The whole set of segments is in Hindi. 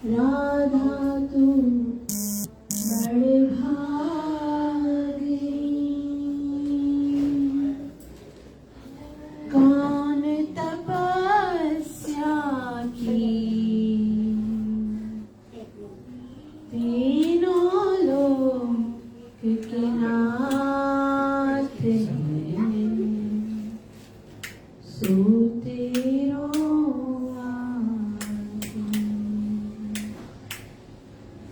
राधा तू बड़े भागी, कौन तपस्या की, तीनों लोक के नाथ हैं, सो तेरो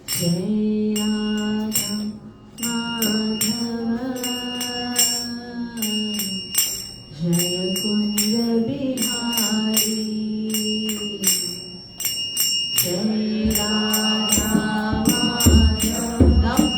जय राधा माधव जय कुंज बिहारी, जय राधा माधव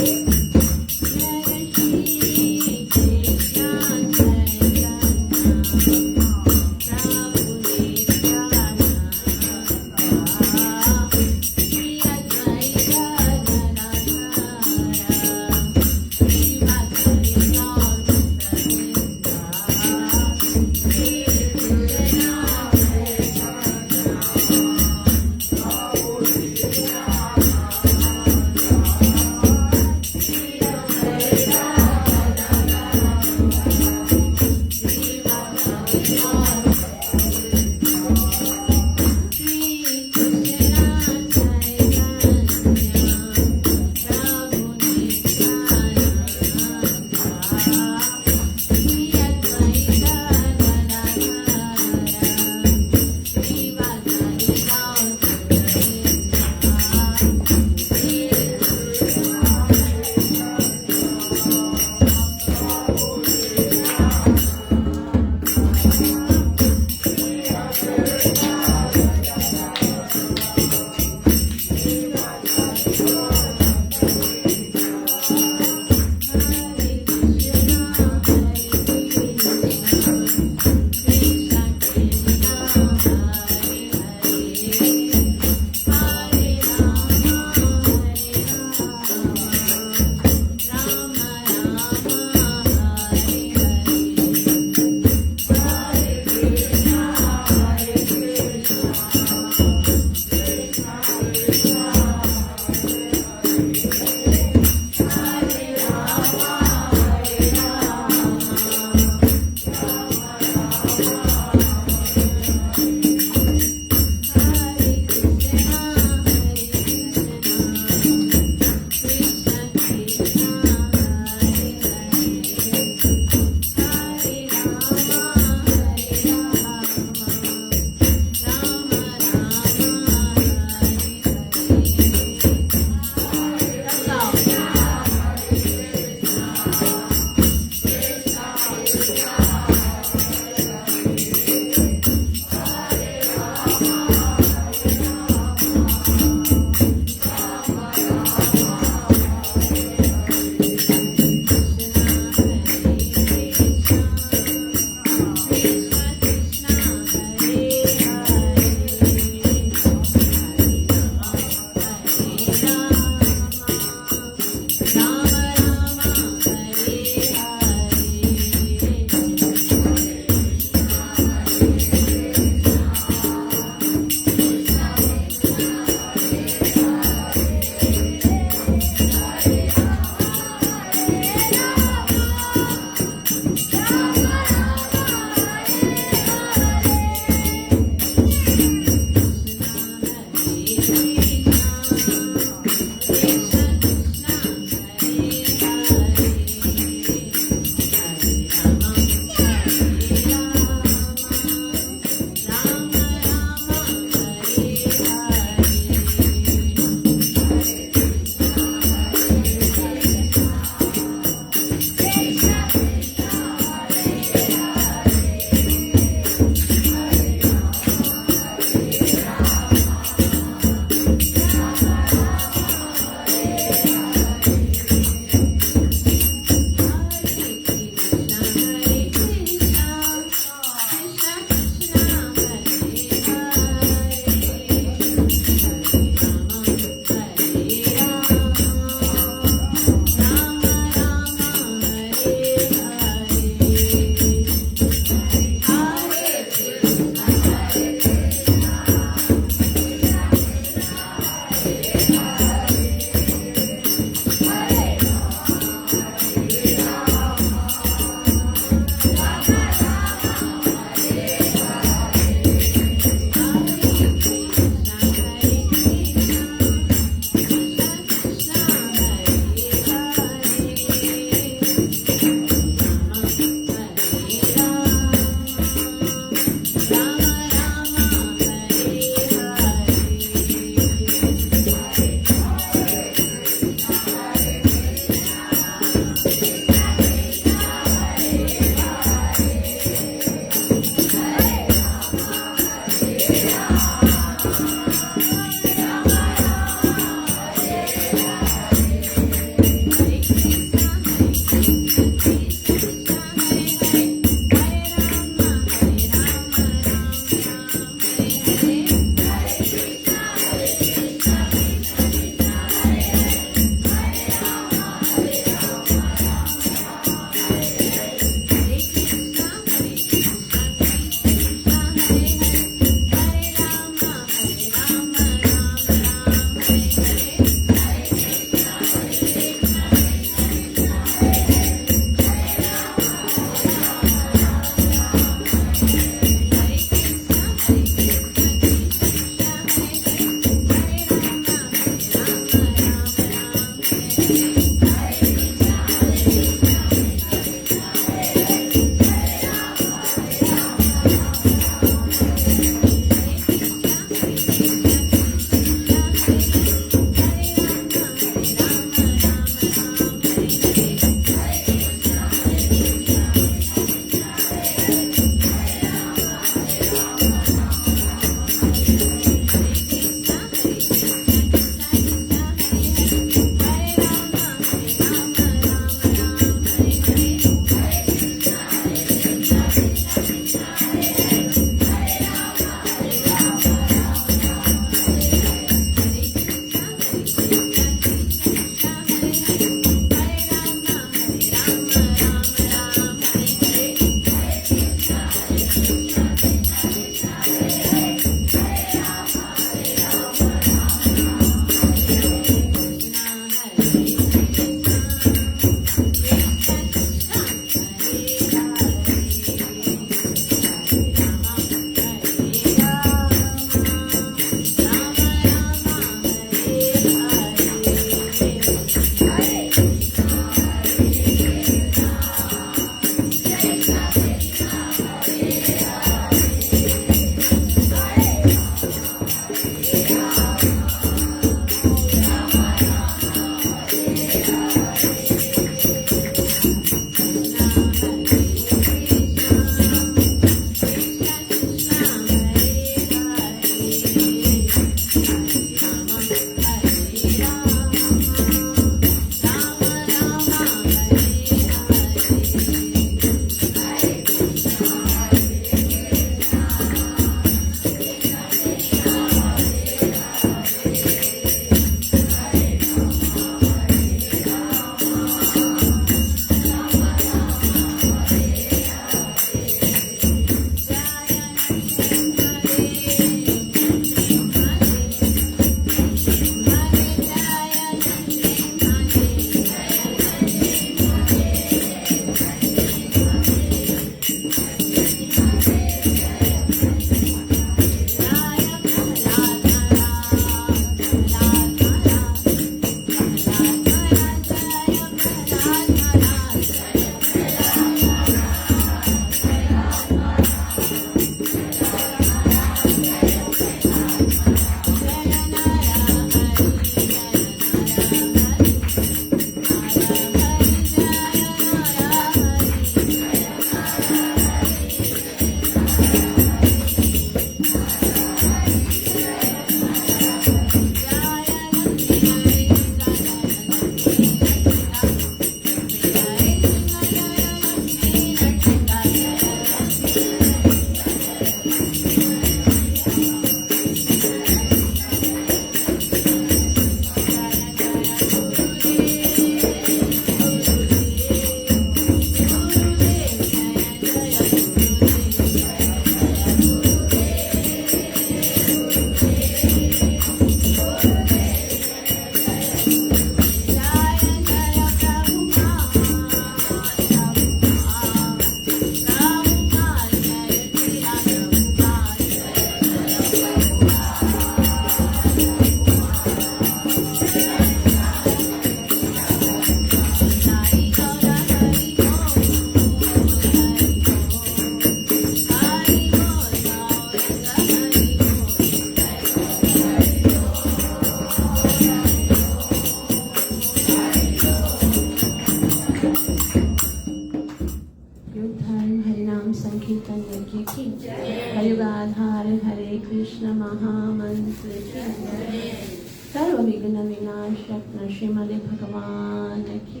विनाशक नृसिंहदेव भगवान की,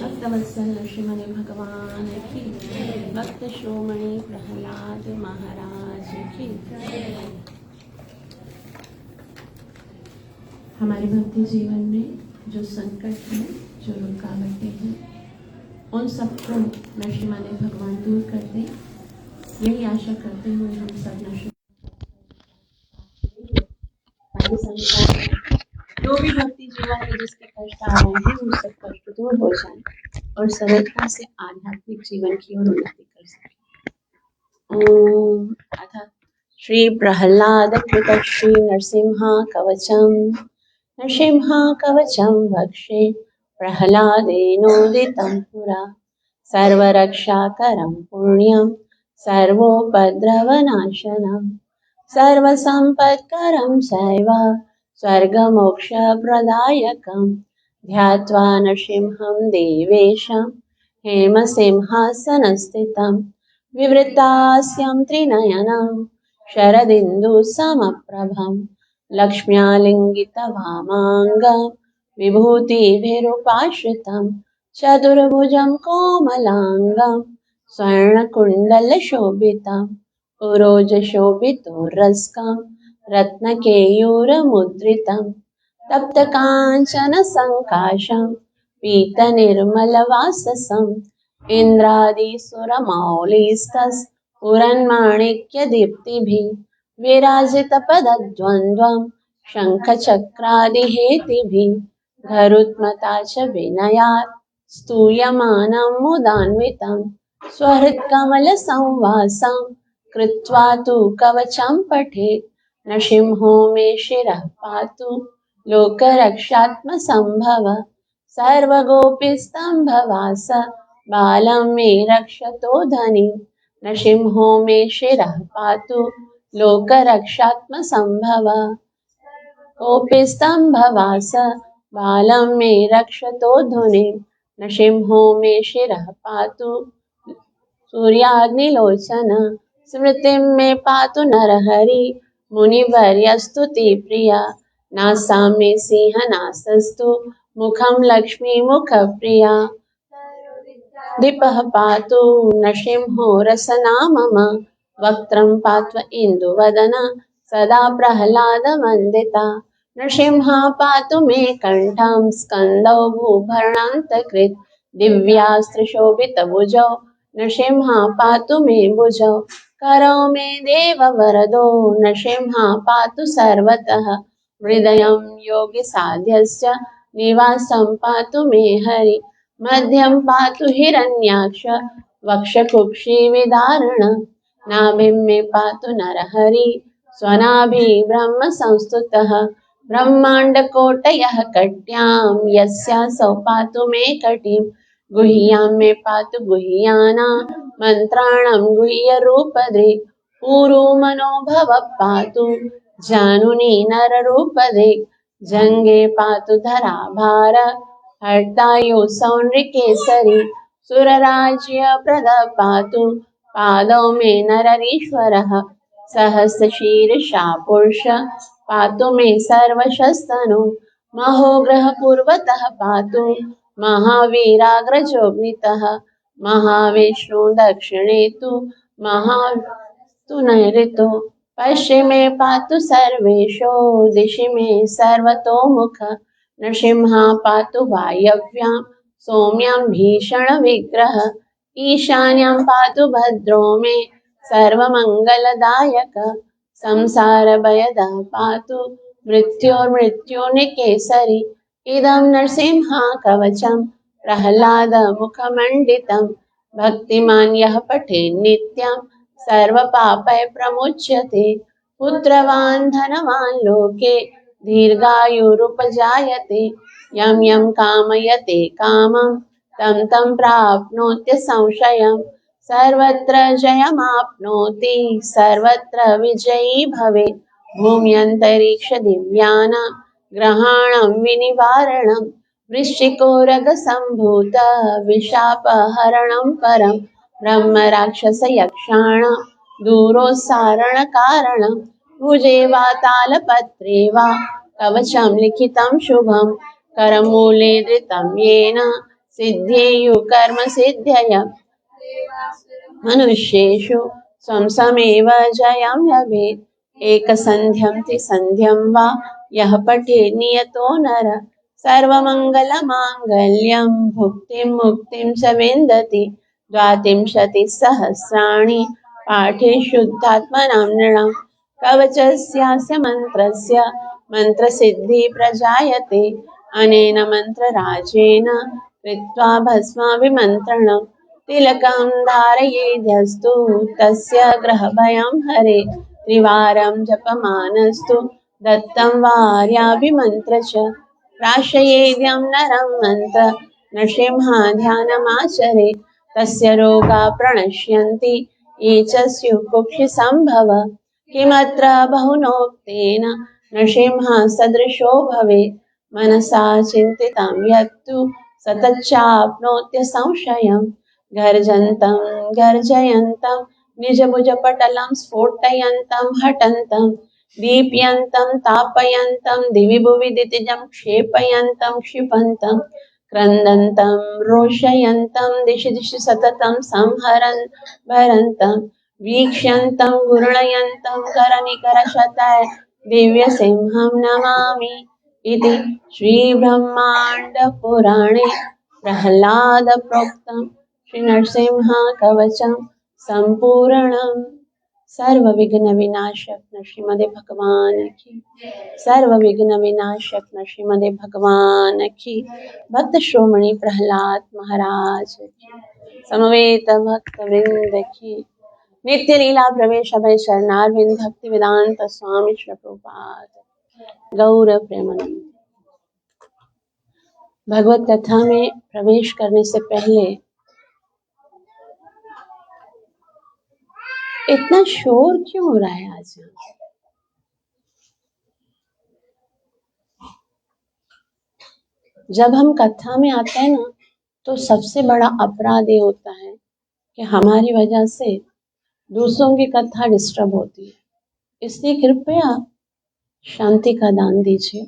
भक्तवत्सल नृसिंहदेव भगवान की, भक्त शिरोमणि प्रहलाद महाराज की। हमारे भक्ति जीवन में जो संकट है, जो रुकावटें हैं, उन सबको नृसिंहदेव भगवान दूर कर दें, यही आशा करते हुए हम सब नृसिंह जो भी भक्ति जीवन में जिसके कष्ट आ रहे हैं वो सब कष्ट दूर हो जाए और सरलता से आध्यात्मिक जीवन की ओर उन्नति कर सके। ओम अथ श्री प्रहलाद कृत श्री नरसिंह कवचम वक्षे प्रहलादेनोदितं पुरा सर्वरक्षाकरं पुण्यं सर्वोपद्रवनाशनं सर्वसम्पत्करं चैव स्वर्गमोक्षप्रदायकं ध्यात्वा नृसिंहं देवेशं हेमसिंहासनस्थितं विवृतास्यं त्रिनयनं शरदिन्दुसमप्रभं लक्ष्म्यालिङ्गितवामाङ्गं विभूतिभिरुपाश्रितं चतुर्भुजं कोमलाङ्गं स्वर्णकुण्डलशोभितं पुरोजशोभितोरस्कं रत्नकेयूरमुद्रितं तप्तकाञ्चनसङ्काशं पीतनिर्मलवाससं इन्द्रादिसुरमौलिस्तस्फुरन्माणिक्यदीप्तिभिः विराजितपदद्वन्द्वं शङ्खचक्रादिहेतिभिः गरुत्मता च विनयात् स्तूयमानं मुदान्वितं स्वहृत्कमलसंवासं कृत्वा तु कवचं पठेत् नृसिंहो मे शिरः पातु लोकरक्षात्मसम्भव सर्वगोपीस्तम्भवास बालं मे रक्षतो धनीं नृसिंहो मे शिरः पातु लोकरक्षात्मसम्भव गोपीस्तम्भवास बालं मे रक्षतो धुनीं नृसिंहो मे शिरः पातु सूर्याग्निलोचन स्मृतिं मे पातु नरहरि मुनिवर्यस्तुतिप्रिया नासां मे सिंहनासस्तु मुखं लक्ष्मीमुखप्रिया दीपः पातु नृसिंहो रसना मम वक्त्रं पात्व इन्दुवदन सदा प्रह्लादवन्दिता नृसिंहा पातु मे कण्ठं स्कन्दौ भूभरणान्तकृत् दिव्यास्त्रशोभितभुजौ नृसिंहा पातु मे भुजौ करौ मे देववरदो नृसिंहा पातु सर्वतः हृदयं योगिसाध्यस्य निवासं पातु मे हरि मध्यं पातु हिरण्याक्ष वक्षकुक्षिविदारण नाभिं मे पातु नरहरि स्वनाभि ब्रह्म संस्तुतः ब्रह्माण्डकोटयः कट्यां यस्यासौ पातु मे कटिं गुह्यां मे पातु गुह्यानां मन्त्राणां गुह्यरूपधृक् ऊरू मनोभव पातु जानुनी नररूपधृक् जङ्गे पातु धराभार हर्तायु सौनृकेसरी सुरराज्यप्रद पातु पादौ मे नररीश्वरः सहस्रशीर्षा पुरुष पातु मे सर्वशस्तनु महोग्रह पूर्वतः पातु महावीराग्रजोऽग्नितः महाविष्णु दक्षिणे तु महातु नैऋतो पश्चिमे पातु सर्वेषु दिशि मे सर्वतोमुख नृसिंहा पातु वायव्यां सौम्यां भीषणविग्रह ईशान्यां पातु भद्रो मे सर्वमङ्गलदायक संसारभयदः पातु मृत्योर्मृत्युनिकेसरी इदं नृसिंहा कवचं प्रह्लादमुखमण्डितं भक्तिमान् यः पठेत् नित्यं सर्वपापैः प्रमुच्यते पुत्रवान् धनवान् लोके दीर्घायुरुपजायते यं यं कामयते कामं तं तं प्राप्नोत्य संशयं सर्वत्र जयमाप्नोति सर्वत्र विजयी भवेत् भूम्यन्तरिक्ष दिव्यानां ग्रहाणां विनिवारणं वृश्चिकोरगसम्भूत विशापहरणं परं ब्रह्मराक्षसयक्षाणां दूरोत्सारणकारणं भुजे वा तालपत्रे वा कवचं लिखितं शुभं करमूले धृतं येन सिद्धेयुः कर्मसिद्धयः मनुष्येषु स्वं समेव जयं लभेत् एकसन्ध्यं त्रिसन्ध्यं वा यः पठेत् नियतो नर सर्वमङ्गलमाङ्गल्यं भुक्तिं मुक्तिं च विन्दति द्वात्रिंशतिसहस्राणि पाठे शुद्धात्मनां नृणां कवचस्यास्य मन्त्रस्य मन्त्रसिद्धिः प्रजायते अनेन मन्त्रराजेन कृत्वा भस्माभिमन्त्रणं तिलकं धारयेद्यस्तु तस्य ग्रहभयं हरे त्रिवारं जपमानस्तु दत्तं वार्याभिमन्त्र च प्राशयेद्यं नरं मन्त्र नृसिंहाध्यानमाचरे तस्य रोगा प्रणश्यन्ति ये च स्युः कुक्षिसम्भव किमत्र बहुनोक्तेन नृसिंहः सदृशो भवेत् मनसा चिन्तितं यत्तु सतच्चाप्नोत्य संशयम् गर्जन्तं गर्जयन्तं निजभुजपटलं स्फोटयन्तं हठन्तं दीप्यन्तं तापयन्तं दिवि भुवि दितिजं क्षेपयन्तं क्षिपन्तं क्रन्दन्तं रोषयन्तं दिशि दिशि सततं संहरन् भरन्तं वीक्ष्यन्तं घूर्णयन्तं करनिकरशतैः दिव्यसिंहं नमामि इति श्रीब्रह्माण्डपुराणे प्रह्लादप्रोक्तं श्रीनरसिंह कवचं सम्पूर्णम् सर्वविघ्न विनाशक नृसिंह भगवान की सर्वविघ्न विनाशक नृसिंह भगवान की भक्त श्रोमणि प्रहलाद महाराज की समवेत भक्त वृंद की नित्य लीला प्रवेश अभय शरणारविंद भक्ति वेदांत स्वामी श्री प्रभुपाद गौर प्रेमानंद। भगवत कथा में प्रवेश करने से पहले इतना शोर क्यों हो रहा है आज? जब हम कथा में आते हैं ना तो सबसे बड़ा अपराध ये होता है कि हमारी वजह से दूसरों की कथा डिस्टर्ब होती है, इसलिए कृपया शांति का दान दीजिए।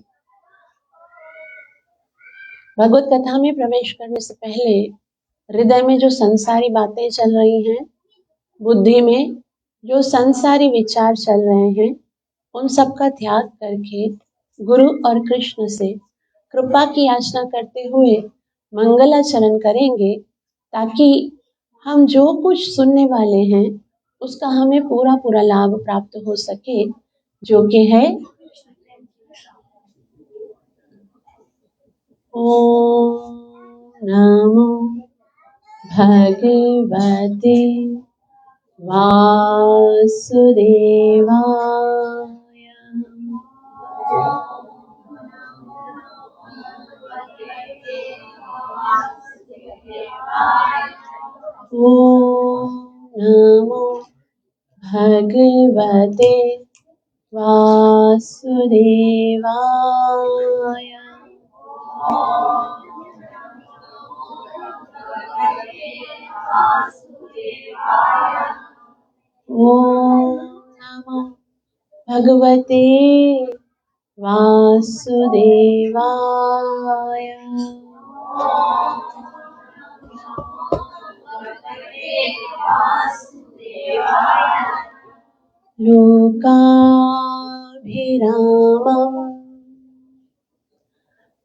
भगवत कथा में प्रवेश करने से पहले हृदय में जो संसारी बातें चल रही हैं, बुद्धि में जो संसारी विचार चल रहे हैं, उन सब का त्याग करके गुरु और कृष्ण से कृपा की याचना करते हुए मंगलाचरण करेंगे ताकि हम जो कुछ सुनने वाले हैं उसका हमें पूरा पूरा लाभ प्राप्त हो सके, जो कि है ओम नमो भगवते वासुदेवाय ओम नमो भगवते वासुदेवाय ओम नमो भगवते वासुदेवाय लोकाभिरामम्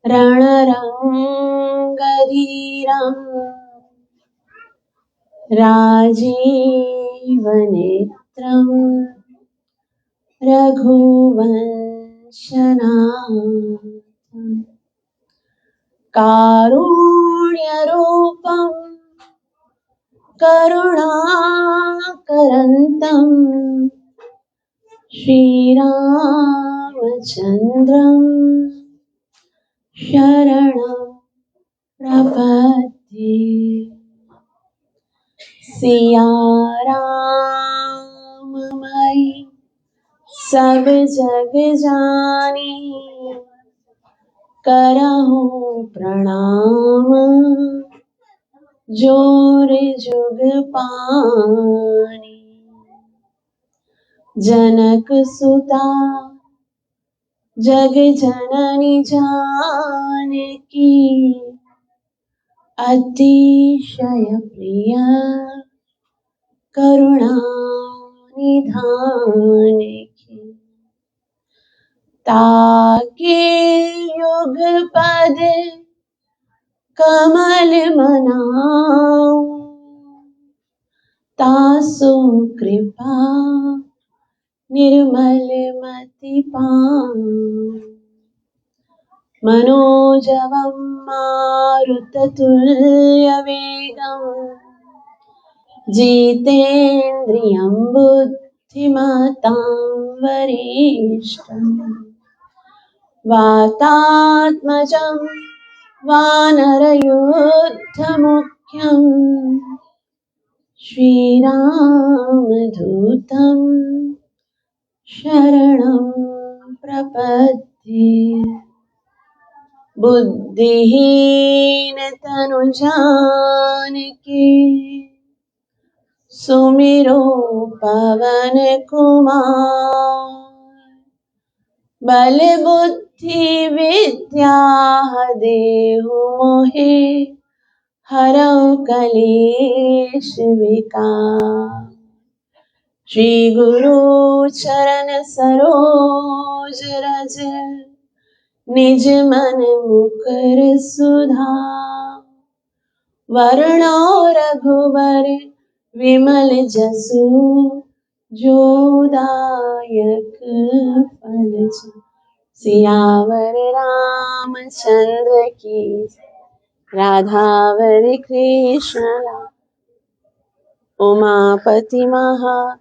रणरङ्गधीरम् राजीवनेत्रम् रघुवंशनाथम् कारुण्यरूपम् करुणाकरन्तम् श्रीरामचन्द्रम् शरणं प्रपद्ये। सिया राम मई सब जग जानी, करहु प्रणाम जोर जुग पानी। जनक सुता जग जननी जानकी अतिशय प्रिय करुणा निधान की ताके युग पद कमल मनाऊं तासु कृपा निर्मल मति पाऊं मनोजवं मारुततुल्यवेगं जितेन्द्रियं बुद्धिमतां वरिष्ठम् वातात्मजं वानरयूथमुख्यं श्रीरामदूतं शरणं प्रपद्ये बुद्धिहीन तनु जानकी सुमिरो पवन कुमार बल बुद्धि विद्या देहु मोहे हरौ कलेश विकार श्री गुरु चरण सरोज रज निज मन मुकुर सुधार वरुणो रघुवर विमल जसु जोदायक फल सियावर रामचंद्र की राधावर कृष्ण उमापति महा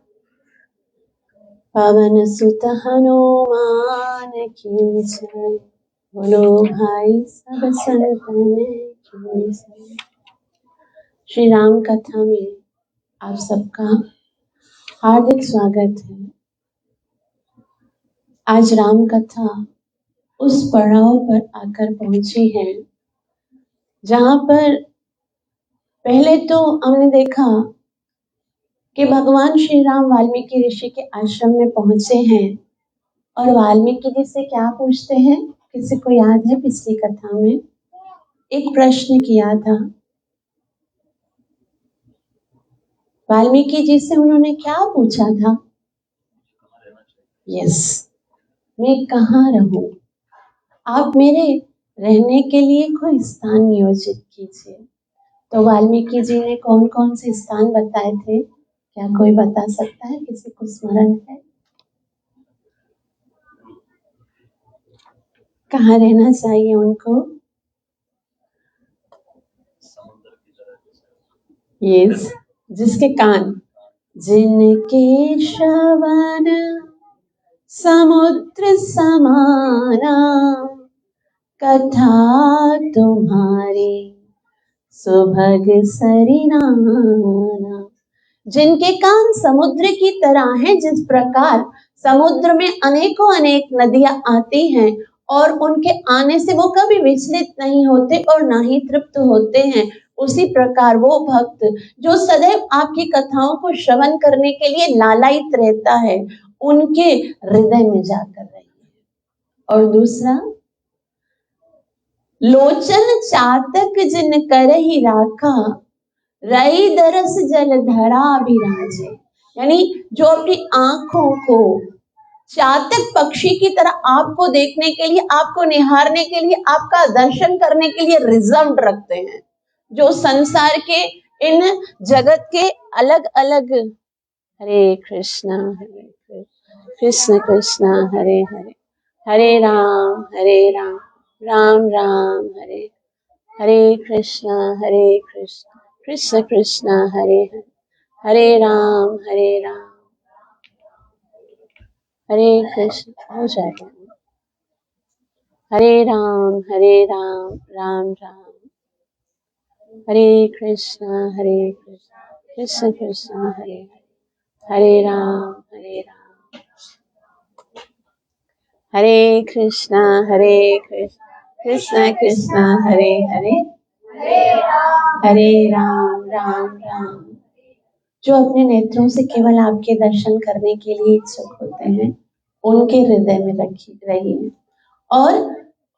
पवन सुत हनुमान की जय। बोलो भाई सब संतन की जय। श्री राम कथा में आप सबका हार्दिक स्वागत है। आज राम कथा उस पड़ाव पर आकर पहुंची है जहां पर पहले तो हमने देखा कि भगवान श्री राम वाल्मीकि ऋषि के आश्रम में पहुंचे हैं और वाल्मीकि जी से क्या पूछते हैं? किसी को याद है? पिछली कथा में एक प्रश्न किया था। वाल्मीकि जी से उन्होंने क्या पूछा था? यस, मैं कहाँ रहूं? आप मेरे रहने के लिए कोई स्थान नियोजित कीजिए। तो वाल्मीकि जी ने कौन कौन से स्थान बताए थे? क्या कोई बता सकता है? किसी को स्मरण है? कहाँ रहना चाहिए उनको? यस, जिसके कान, जिनके श्रवण समुद्र समाना कथा तुम्हारी सुभग सरिनाना। जिनके कान समुद्र की तरह हैं, जिस प्रकार समुद्र में अनेकों अनेक नदियां आती हैं और उनके आने से वो कभी विचलित नहीं होते और ना ही तृप्त होते हैं, उसी प्रकार वो भक्त जो सदैव आपकी कथाओं को श्रवण करने के लिए लालायित रहता है, उनके हृदय में जाकर रहिए। और दूसरा, लोचन चातक जिन करहि राखा रई दरस जल धरा विराजे। यानी जो अपनी आंखों को चातक पक्षी की तरह आपको देखने के लिए, आपको निहारने के लिए, आपका दर्शन करने के लिए रिजर्व रखते हैं, जो संसार के इन जगत के अलग अलग, हरे कृष्णा कृष्ण कृष्ण हरे हरे, हरे राम राम राम हरे हरे कृष्णा कृष्ण कृष्ण हरे हरे, हरे राम हरे कृष्ण। हो जाएगा। हरे राम राम राम हरे कृष्ण कृष्ण कृष्ण हरे हरे, हरे राम हरे कृष्ण कृष्ण कृष्ण हरे हरे, हरे राम राम। जो अपने नेत्रों से केवल आपके दर्शन करने के लिए इच्छुक होते हैं, उनके हृदय में रहिए। और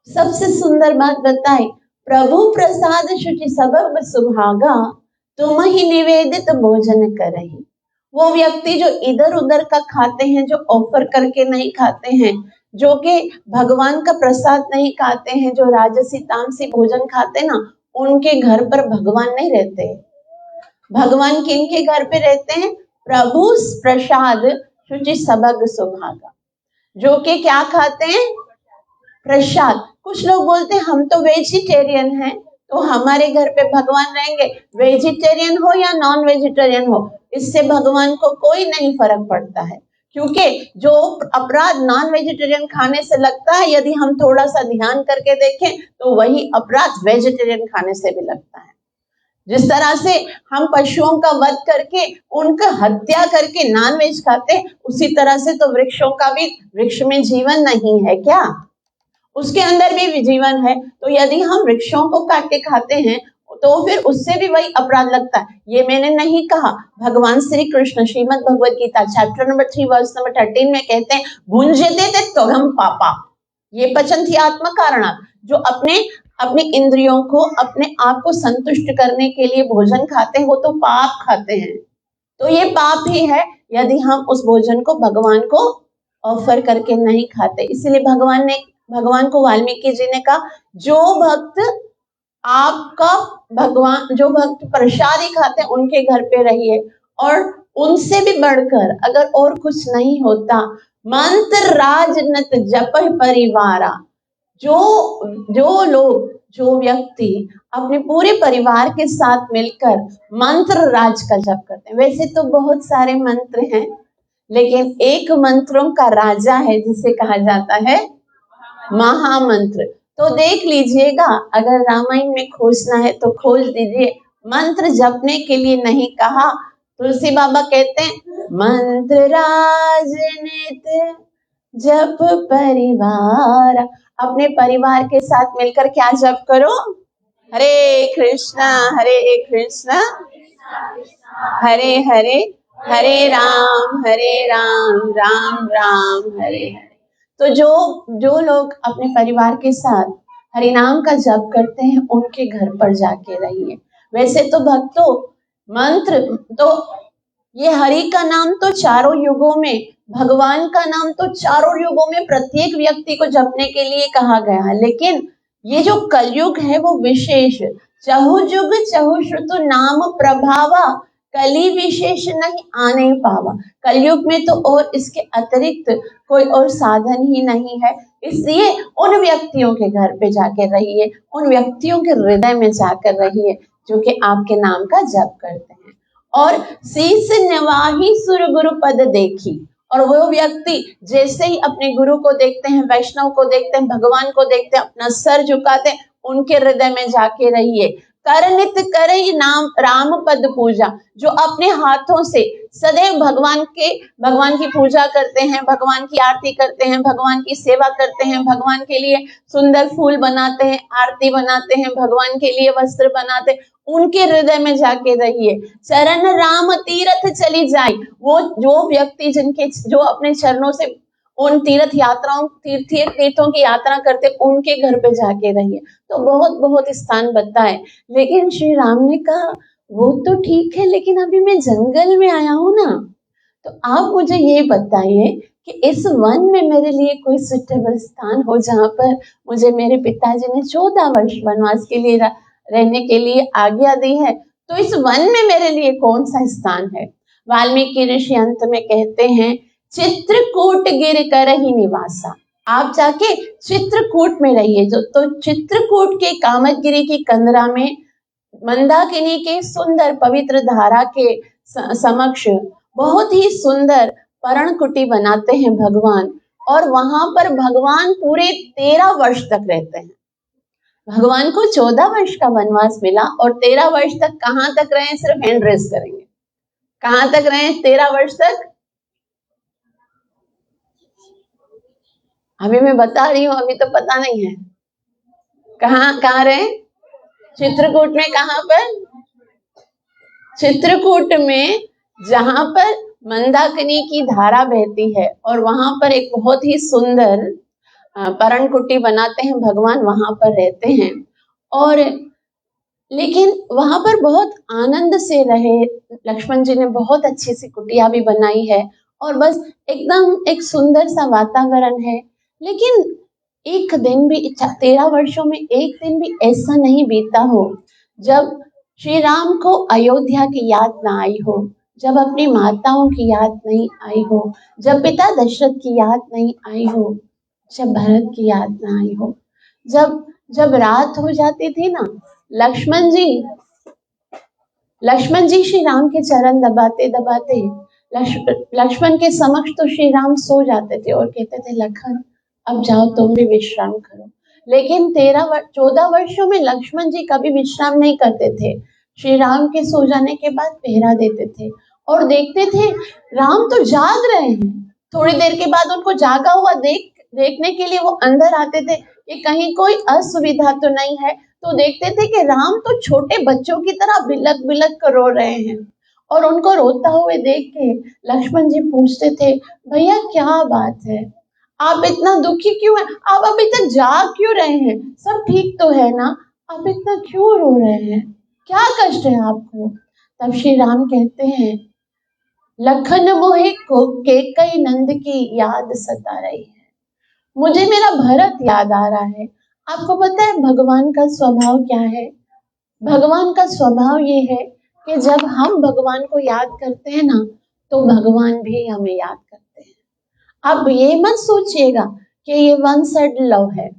सबसे सुंदर बात बताई, प्रभु प्रसाद शुचि सबब सुभागा, तुम ही निवेदित भोजन करही। वो व्यक्ति जो इधर उधर का खाते हैं, जो ऑफर करके नहीं खाते हैं, जो कि भगवान का प्रसाद नहीं खाते हैं, जो राजसी तामसी भोजन खाते ना, उनके घर पर भगवान नहीं रहते। भगवान किनके घर पे रहते हैं? प्रभु प्रसाद शुचि सबग सुभागा, जो कि क्या खाते हैं? प्रसाद। कुछ लोग बोलते हैं हम तो वेजिटेरियन हैं, तो हमारे घर पे भगवान रहेंगे। वेजिटेरियन हो या नॉन वेजिटेरियन हो, इससे भगवान को कोई नहीं फर्क पड़ता है, क्योंकि जो अपराध नॉन वेजिटेरियन खाने से लगता है, यदि हम थोड़ा सा ध्यान करके देखें तो वही अपराध वेजिटेरियन खाने से भी लगता है। जिस तरह से हम पशुओं का वध करके उनका हत्या करके नॉन वेज खाते, उसी तरह से तो वृक्षों का भी, वृक्ष में जीवन नहीं है क्या? उसके अंदर भी जीवन है। तो यदि हम वृक्षों को काट के खाते हैं तो फिर उससे भी वही अपराध लगता है। ये मैंने नहीं कहा, भगवान Shri Krishna Shrimad Bhagavad Gita chapter number 3 verse number 13 में कहते हैं, भुंजते ते त्वघम पापा, ये पचन्ति आत्मा कारणात्, जो अपने इंद्रियों को, अपने आप को संतुष्ट करने के लिए भोजन खाते हैं, वो तो पाप खाते हैं। तो ये पाप ही है यदि हम उस भोजन को भगवान को ऑफर करके नहीं खाते। इसलिए भगवान को वाल्मीकि जी ने कहा, जो भक्त आपका भगवान, जो भक्त प्रसादी खाते हैं उनके घर पे रहिए, और उनसे भी बढ़कर अगर और कुछ नहीं होता, मंत्र राजनत जप परिवारा, जो व्यक्ति अपने पूरे परिवार के साथ मिलकर मंत्र राज का जप करते हैं। वैसे तो बहुत सारे मंत्र हैं, लेकिन एक मंत्रों का राजा है जिसे कहा जाता है महामंत्र। तो देख लीजिएगा, अगर रामायण में खोजना है तो खोज दीजिए। मंत्र जपने के लिए नहीं कहा, तुलसी बाबा कहते हैं, मंत्र राजनित जप परिवार, अपने परिवार के साथ मिलकर क्या जप करो? हरे कृष्णा हरे हरे, हरे राम राम राम हरे हरे। तो जो लोग अपने परिवार के साथ हरि नाम का जप करते हैं, उनके घर पर जाके रहिए। वैसे तो भक्तों, मंत्र तो, ये हरि का नाम तो चारों युगों में, भगवान का नाम तो चारों युगों में प्रत्येक व्यक्ति को जपने के लिए कहा गया है, लेकिन ये जो कलयुग है वो विशेष, चहु जुग चहु श्रुतु नाम प्रभावा, कली विशेष नहीं आने पावा। कलयुग में तो और इसके अतिरिक्त कोई और साधन ही नहीं है। इसलिए उन व्यक्तियों के घर पे जाकर रहिए, उन व्यक्तियों के हृदय में जाकर रहिए जो कि आपके नाम का जप करते हैं। और शीस नवाही सुर गुरु पद देखी, और वो व्यक्ति जैसे ही अपने गुरु को देखते हैं, वैष्णव को देखते हैं, भगवान को देखते हैं, अपना सर झुकाते हैं, उनके हृदय में जाके रहिए। करनित करे नाम राम पद पूजा, जो अपने हाथों से सदैव भगवान की पूजा करते हैं, भगवान की आरती करते हैं, भगवान की सेवा करते हैं, भगवान के लिए सुंदर फूल बनाते हैं, आरती बनाते हैं, भगवान के लिए वस्त्र बनाते हैं, उनके हृदय में जाके रहिए। चरण राम तीर्थ चली जाए, वो जो व्यक्ति जो अपने चरणों से उन तीर्थों की यात्रा करते, उनके घर पे जाके रहिए। तो बहुत बहुत स्थान बताए, लेकिन श्री राम ने कहा वो तो ठीक है, लेकिन अभी मैं जंगल में आया हूं ना, तो आप मुझे ये बताइए कि इस वन में मेरे लिए कोई सुटेबल स्थान हो जहां पर मुझे मेरे पिताजी ने 14 वर्ष वनवास के लिए रहने के लिए आज्ञा दी है, तो इस वन में मेरे लिए कौन सा स्थान है? वाल्मीकि ऋषि अंत में कहते हैं, चित्रकूट गिर कर ही निवासा, आप जाके चित्रकूट में रहिए। तो चित्रकूट के कामतगिरी की कंदरा में मंदाकिनी के सुंदर पवित्र धारा के समक्ष बहुत ही सुंदर पर्णकुटी बनाते हैं भगवान, और वहां पर भगवान पूरे 13 वर्ष तक रहते हैं। भगवान को 14 वर्ष का वनवास मिला, और 13 वर्ष तक कहां तक रहे? सिर्फ हैंड रेस करेंगे, कहां तक रहे 13 वर्ष तक? अभी मैं बता रही हूँ, अभी तो पता नहीं है कहां रहे। चित्रकूट में, कहां पर? चित्रकूट में, जहां पर मंदाकिनी की धारा बहती है, और वहां पर एक बहुत ही सुंदर परण कुटी बनाते हैं, भगवान वहां पर रहते हैं। और लेकिन वहां पर बहुत आनंद से रहे। लक्ष्मण जी ने बहुत अच्छी सी कुटिया भी बनाई है और बस एकदम एक सुंदर सा वातावरण है। लेकिन एक दिन भी 13 वर्षों में एक दिन भी ऐसा नहीं बीता हो जब श्री राम को अयोध्या की याद ना आई हो, जब अपनी माताओं की याद नहीं आई हो, जब पिता दशरथ की याद नहीं आई हो, जब भरत की याद ना आई हो। जब जब रात हो जाती थी ना, लक्ष्मण जी लक्ष्मण जी श्री राम के चरण दबाते दबाते लक्ष्मण के समक्ष तो श्री राम सो जाते थे और कहते थे, लखन अब जाओ तुम भी विश्राम करो। लेकिन 14 वर्षों में लक्ष्मण जी कभी विश्राम नहीं करते थे। श्री राम के सो जाने के बाद पहरा देते थे और देखते थे राम तो जाग रहे हैं। थोड़ी देर के बाद उनको जागा हुआ देखने के लिए वो अंदर आते थे कि कहीं कोई असुविधा तो नहीं है। तो देखते थे कि राम तो छोटे बच्चों की तरह बिलक बिलक कर रो रहे हैं। और उनको रोता हुए देख के लक्ष्मण जी पूछते थे, भैया क्या बात है, आप इतना दुखी क्यों हैं, आप अभी तक जाग क्यों रहे हैं, सब ठीक तो है ना, आप इतना क्यों रो रहे हैं, क्या कष्ट है आपको। तब श्री राम कहते हैं, लखन मोहे को केकई नंद की याद सता रही है, मुझे मेरा भरत याद आ रहा है। आपको पता है भगवान का स्वभाव क्या है? भगवान का स्वभाव ये है कि जब हम भगवान को याद करते हैं ना, तो भगवान भी हमें याद करते हैं। आप ये मत सोचिएगा कि ये वन साइड लव है।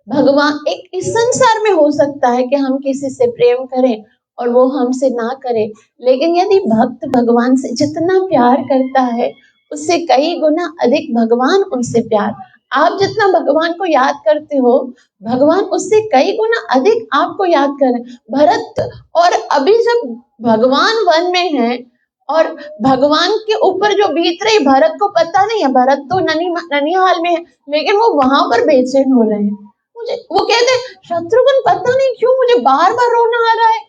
भगवान एक इस संसार में हो सकता है कि हम किसी से प्रेम करें और वो हमसे ना करे, लेकिन यदि भक्त भगवान से जितना प्यार करता है उससे कई गुना अधिक भगवान उनसे प्यार, आप जितना भगवान को याद करते हो भगवान उससे कई गुना अधिक आपको याद कर भरत। और अभी जब भगवान वन में है और भगवान के ऊपर जो बीत रही भरत को पता नहीं है, भरत तो ननिहाल में है लेकिन वो वहां पर बेचैन हो रहे हैं। मुझे वो कहते शत्रुघ्न पता नहीं क्यों मुझे बार बार रोना आ रहा है,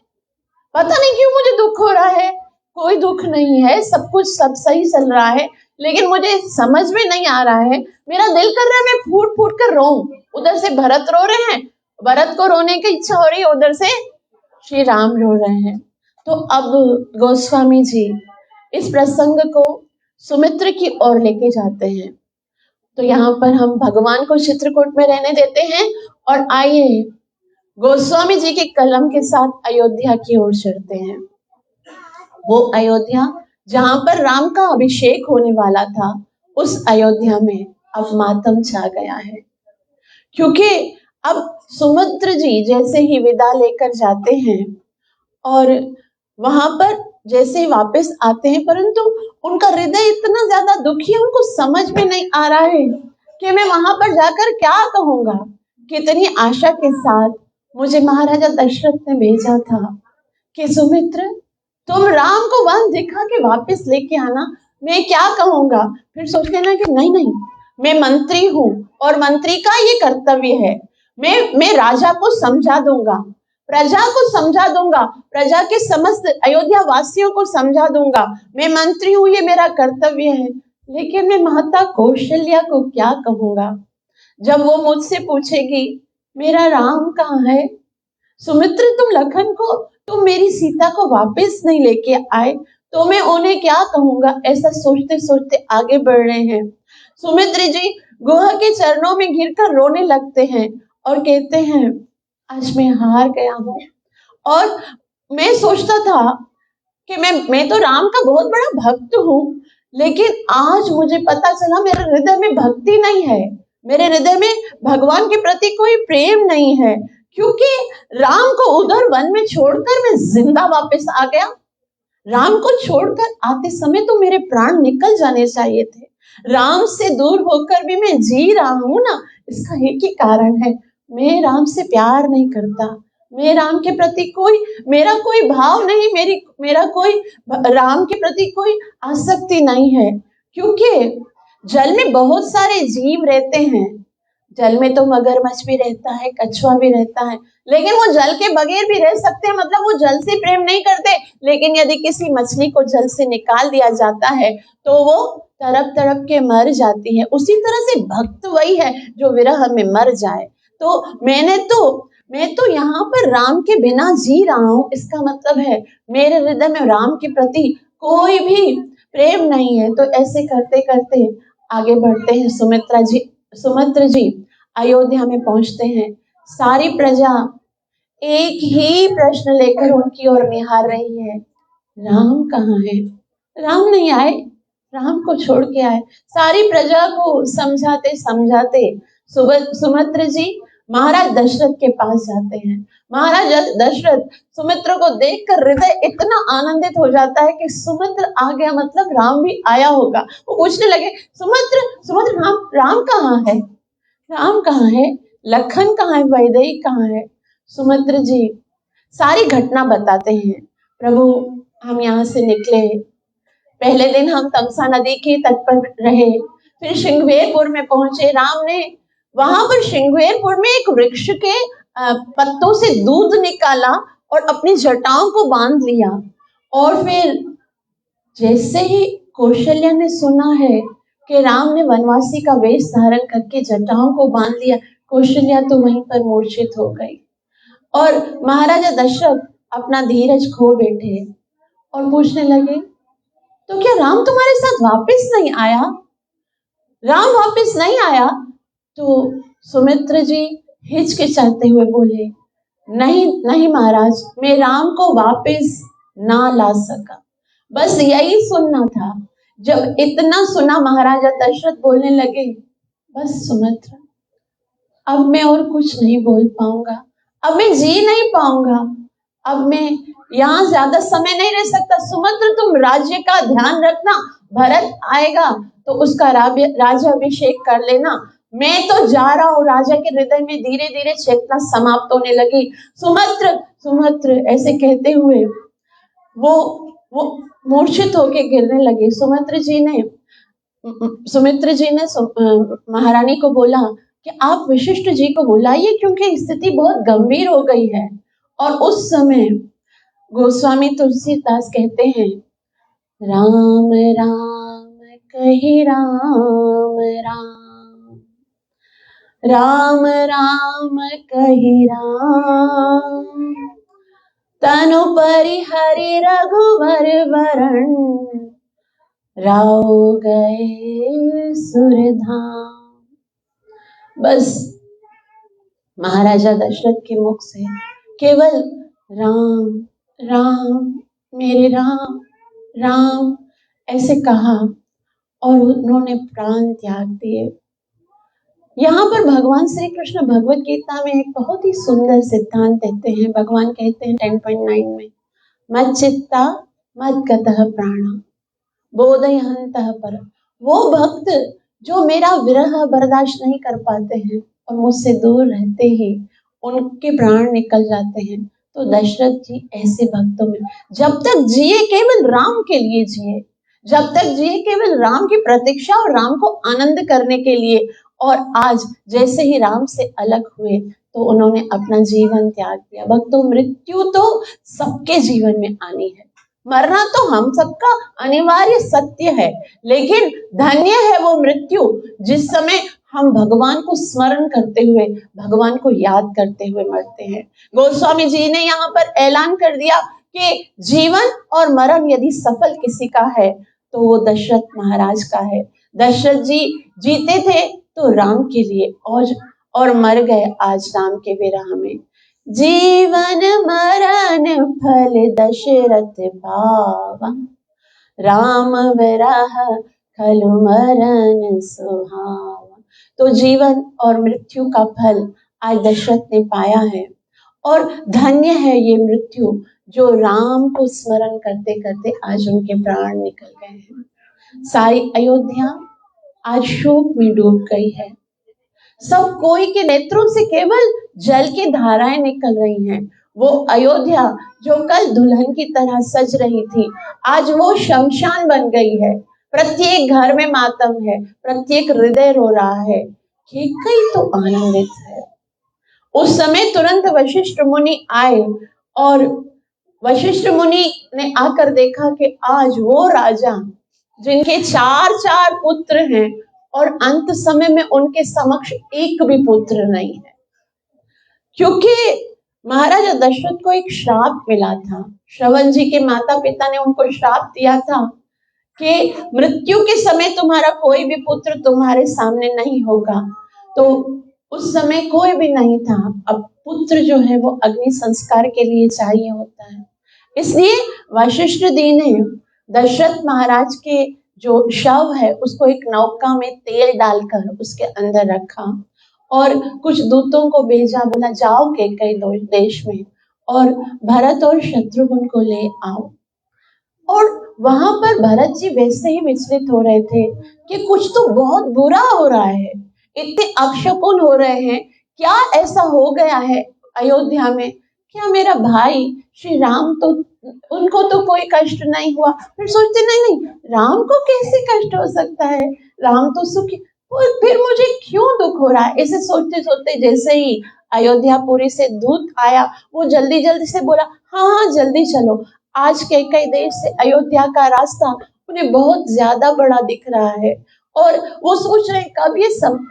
पता नहीं क्यों मुझे दुख हो रहा है। कोई दुख नहीं है, सब कुछ सब सही चल रहा है, लेकिन मुझे समझ में नहीं आ रहा है, मेरा दिल कर रहा है मैं फूट फूट कर रोऊं। उधर से भरत रो रहे हैं, भरत को रोने की इच्छा हो रही है, उधर से श्री राम रो रहे हैं। तो अब गोस्वामी जी इस प्रसंग को सुमित्र की ओर लेके जाते हैं। तो यहाँ पर हम भगवान को चित्रकूट में रहने देते हैं और आइए गोस्वामी जी के कलम के साथ अयोध्या की ओर चलते हैं। वो अयोध्या जहां पर राम का अभिषेक होने वाला था, उस अयोध्या में अब मातम छा गया है। क्योंकि अब सुमित्र जी जैसे ही विदा लेकर जाते हैं और वहां पर जैसे ही वापस आते हैं, परंतु उनका हृदय इतना ज्यादा दुखी है, उनको समझ में नहीं आ रहा है कि मैं वहां पर जाकर क्या कहूंगा। कितनी आशा के साथ मुझे महाराजा दशरथ ने भेजा था कि सुमित्र तुम राम को वन दिखा के वापस लेके आना, मैं क्या कहूंगा। फिर सोचते ना कि नहीं नहीं, मैं मंत्री हूँ और मंत्री का ये कर्तव्य है, मैं राजा को समझा दूंगा, प्रजा को समझा दूंगा, प्रजा के समस्त अयोध्या वासियों को समझा दूंगा, मैं मंत्री हूँ, ये मेरा कर्तव्य है। लेकिन मैं माता कौशल्या को क्या कहूंगा जब वो मुझसे पूछेगी मेरा राम कहाँ है। सुमित्र तुम लखन को, तुम मेरी सीता को वापस नहीं लेके आए, तो मैं उन्हें क्या कहूंगा। ऐसा सोचते सोचते आगे बढ़ रहे हैं। सुमित्र जी गुहा के चरणों में गिरकर रोने लगते हैं और कहते हैं आज मैं हार गया हूँ। और मैं सोचता था कि मैं तो राम का बहुत बड़ा भक्त हूँ, लेकिन आज मुझे पता चला मेरे हृदय में भक्ति नहीं है, मेरे हृदय में भगवान के प्रति कोई प्रेम नहीं है, क्योंकि राम को उधर वन में छोड़कर मैं जिंदा वापस आ गया। राम को छोड़कर आते समय तो मेरे प्राण निकल जाने चाहिए थे, राम से दूर होकर भी मैं जी रहा हूं ना, इसका एक ही कारण है, मैं राम से प्यार नहीं करता, मैं राम के प्रति मेरा कोई भाव नहीं, मेरा कोई राम के प्रति कोई आसक्ति नहीं है। क्योंकि जल में बहुत सारे जीव रहते हैं, जल में तो मगरमच्छ भी रहता है, कछुआ भी रहता है, लेकिन वो जल के बगैर भी रह सकते हैं, मतलब वो जल से प्रेम नहीं करते। लेकिन यदि किसी मछली को जल से निकाल दिया जाता है तो वो तड़प तड़प के मर जाती है। उसी तरह से भक्त वही है जो विरह में मर जाए। तो मैं तो यहाँ पर राम के बिना जी रहा हूँ, इसका मतलब है मेरे हृदय में राम के प्रति कोई भी प्रेम नहीं है। तो ऐसे करते करते आगे बढ़ते हैं। सुमित्र जी अयोध्या में पहुंचते हैं। सारी प्रजा एक ही प्रश्न लेकर उनकी ओर निहार रही है, राम कहाँ है? राम नहीं आए, राम को छोड़ के आए। सारी प्रजा को समझाते समझाते सुमित्र जी महाराज दशरथ के पास जाते हैं। महाराज दशरथ सुमित्र को देखकर हृदय इतना आनंदित हो जाता है कि सुमित्र आ गया, मतलब राम भी आया होगा। वो पूछने लगे, सुमित्र सुमित्र राम कहाँ है? राम कहाँ है? लखन कहाँ है? वैदेही कहाँ है? सुमित्र जी सारी घटना बताते हैं। प्रभु हम यहाँ से निकले, पहले दिन हम तमसा नदी के तट पर रहे, फिर श्रृंगवेरपुर में पहुंचे। राम ने वहां पर श्रृंगवेरपुर में एक वृक्ष के पत्तों से दूध निकाला और अपनी जटाओं को बांध लिया। और फिर जैसे ही कौशल्या ने सुना है कि राम ने वनवासी का वेश धारण करके जटाओं को बांध लिया, कौशल्या तो वहीं पर मूर्छित हो गई। और महाराजा दशरथ अपना धीरज खो बैठे और पूछने लगे, तो क्या राम तुम्हारे साथ वापस नहीं आया? राम वापस नहीं आया? तो सुमित्र जी हिचकिचाते हुए बोले, नहीं नहीं महाराज, मैं राम को वापस ना ला सका, बस यही सुनना था। जब इतना सुना महाराजा दशरथ बोलने लगे, बस सुमित्र, अब मैं और कुछ नहीं बोल पाऊंगा, अब मैं जी नहीं पाऊंगा, अब मैं यहाँ ज्यादा समय नहीं रह सकता। सुमित्र तुम राज्य का ध्यान रखना, भरत आएगा तो उसका राज्याभिषेक कर लेना, मैं तो जा रहा हूँ। राजा के हृदय में धीरे धीरे चेतना समाप्त होने लगी। सुमित्र सुमित्र ऐसे कहते हुए वो मूर्छित होके गिरने लगे। सुमित्र जी ने महारानी को बोला कि आप वशिष्ठ जी को बुलाइए, क्योंकि स्थिति बहुत गंभीर हो गई है। और उस समय गोस्वामी तुलसीदास कहते हैं, राम राम कही राम राम, राम राम कही राम, तनु परिहरि रघुवर वरण, राव गए सुरधाम। बस महाराजा दशरथ के मुख से केवल राम राम, मेरे राम राम ऐसे कहा और उन्होंने प्राण त्याग दिए। यहाँ पर भगवान श्री कृष्ण भगवत गीता में एक बहुत ही सुंदर सिद्धांत देते हैं। भगवान कहते हैं 10.9 में, मत चित्ता मत गतः प्राणा बोधयन्तः पर। वो भक्त जो मेरा विरह बर्दाश्त नहीं कर पाते हैं और मुझसे दूर रहते ही उनके प्राण निकल जाते हैं, तो दशरथ जी ऐसे भक्तों में जब तक जिए केवल राम के लिए जिए, जब तक जिए केवल राम की प्रतीक्षा और राम को आनंद करने के लिए। और आज जैसे ही राम से अलग हुए तो उन्होंने अपना जीवन त्याग दिया। भक्तों, मृत्यु तो सबके जीवन में आनी है, मरना तो हम सबका अनिवार्य सत्य है, लेकिन धन्य है वो मृत्यु जिस समय हम भगवान को स्मरण करते हुए, भगवान को याद करते हुए मरते हैं। गोस्वामी जी ने यहाँ पर ऐलान कर दिया कि जीवन और मरण यदि सफल किसी का है तो वो दशरथ महाराज का है। दशरथ जी जीते थे तो राम के लिए और मर गए आज राम के विरह में। जीवन मरण फल दशरथ पावा, राम विरह खलु मरण सुहावा। तो जीवन और मृत्यु का फल आज दशरथ ने पाया है, और धन्य है ये मृत्यु जो राम को स्मरण करते करते आज उनके प्राण निकल गए हैं। सारी अयोध्या आज शोक में डूब गई है। सब कोई के नेत्रों से केवल जल की धाराएं निकल रही हैं। वो अयोध्या जो कल दुल्हन की तरह सज रही थी, आज वो शमशान बन गई है। प्रत्येक घर में मातम है, प्रत्येक हृदय रो रहा है। केकई तो आनंदित है। उस समय तुरंत वशिष्ठ मुनि आए और वशिष्ठ मुनि ने आकर देखा कि आज वो राजा जिनके 4 पुत्र हैं और अंत समय में उनके समक्ष एक भी पुत्र नहीं है, क्योंकि महाराजा दशरथ को एक श्राप मिला था। श्रवण जी के माता पिता ने उनको श्राप दिया था कि मृत्यु के समय तुम्हारा कोई भी पुत्र तुम्हारे सामने नहीं होगा। तो उस समय कोई भी नहीं था। अब पुत्र जो है वो अग्नि संस्कार के लिए चाहिए होता है, इसलिए वशिष्ठ जी ने दशरथ महाराज के जो शव है उसको एक नौका में तेल डालकर उसके अंदर रखा और कुछ दूतों को भेजा, बोला जाओ कैकेयी देश में और भरत और शत्रुघ्न को ले आओ। और वहां पर भरत जी वैसे ही विचलित हो रहे थे कि कुछ तो बहुत बुरा हो रहा है, इतने अपशकुन हो रहे हैं, क्या ऐसा हो गया है अयोध्या में, क्या मेरा भाई श्री राम तो उनको तो कोई कष्ट नहीं हुआ। फिर सोचते नहीं नहीं, राम को कैसे कष्ट हो सकता है, राम तो सुखी, और फिर मुझे क्यों दुख हो रहा है। ऐसे सोचते सोचते जैसे ही अयोध्यापुरी से दूत आया, वो जल्दी जल्दी से बोला हाँ हाँ जल्दी चलो, आज कैकेयी देश से अयोध्या का रास्ता उन्हें बहुत ज्यादा बड़ा दिख रहा है और वो सोच रहे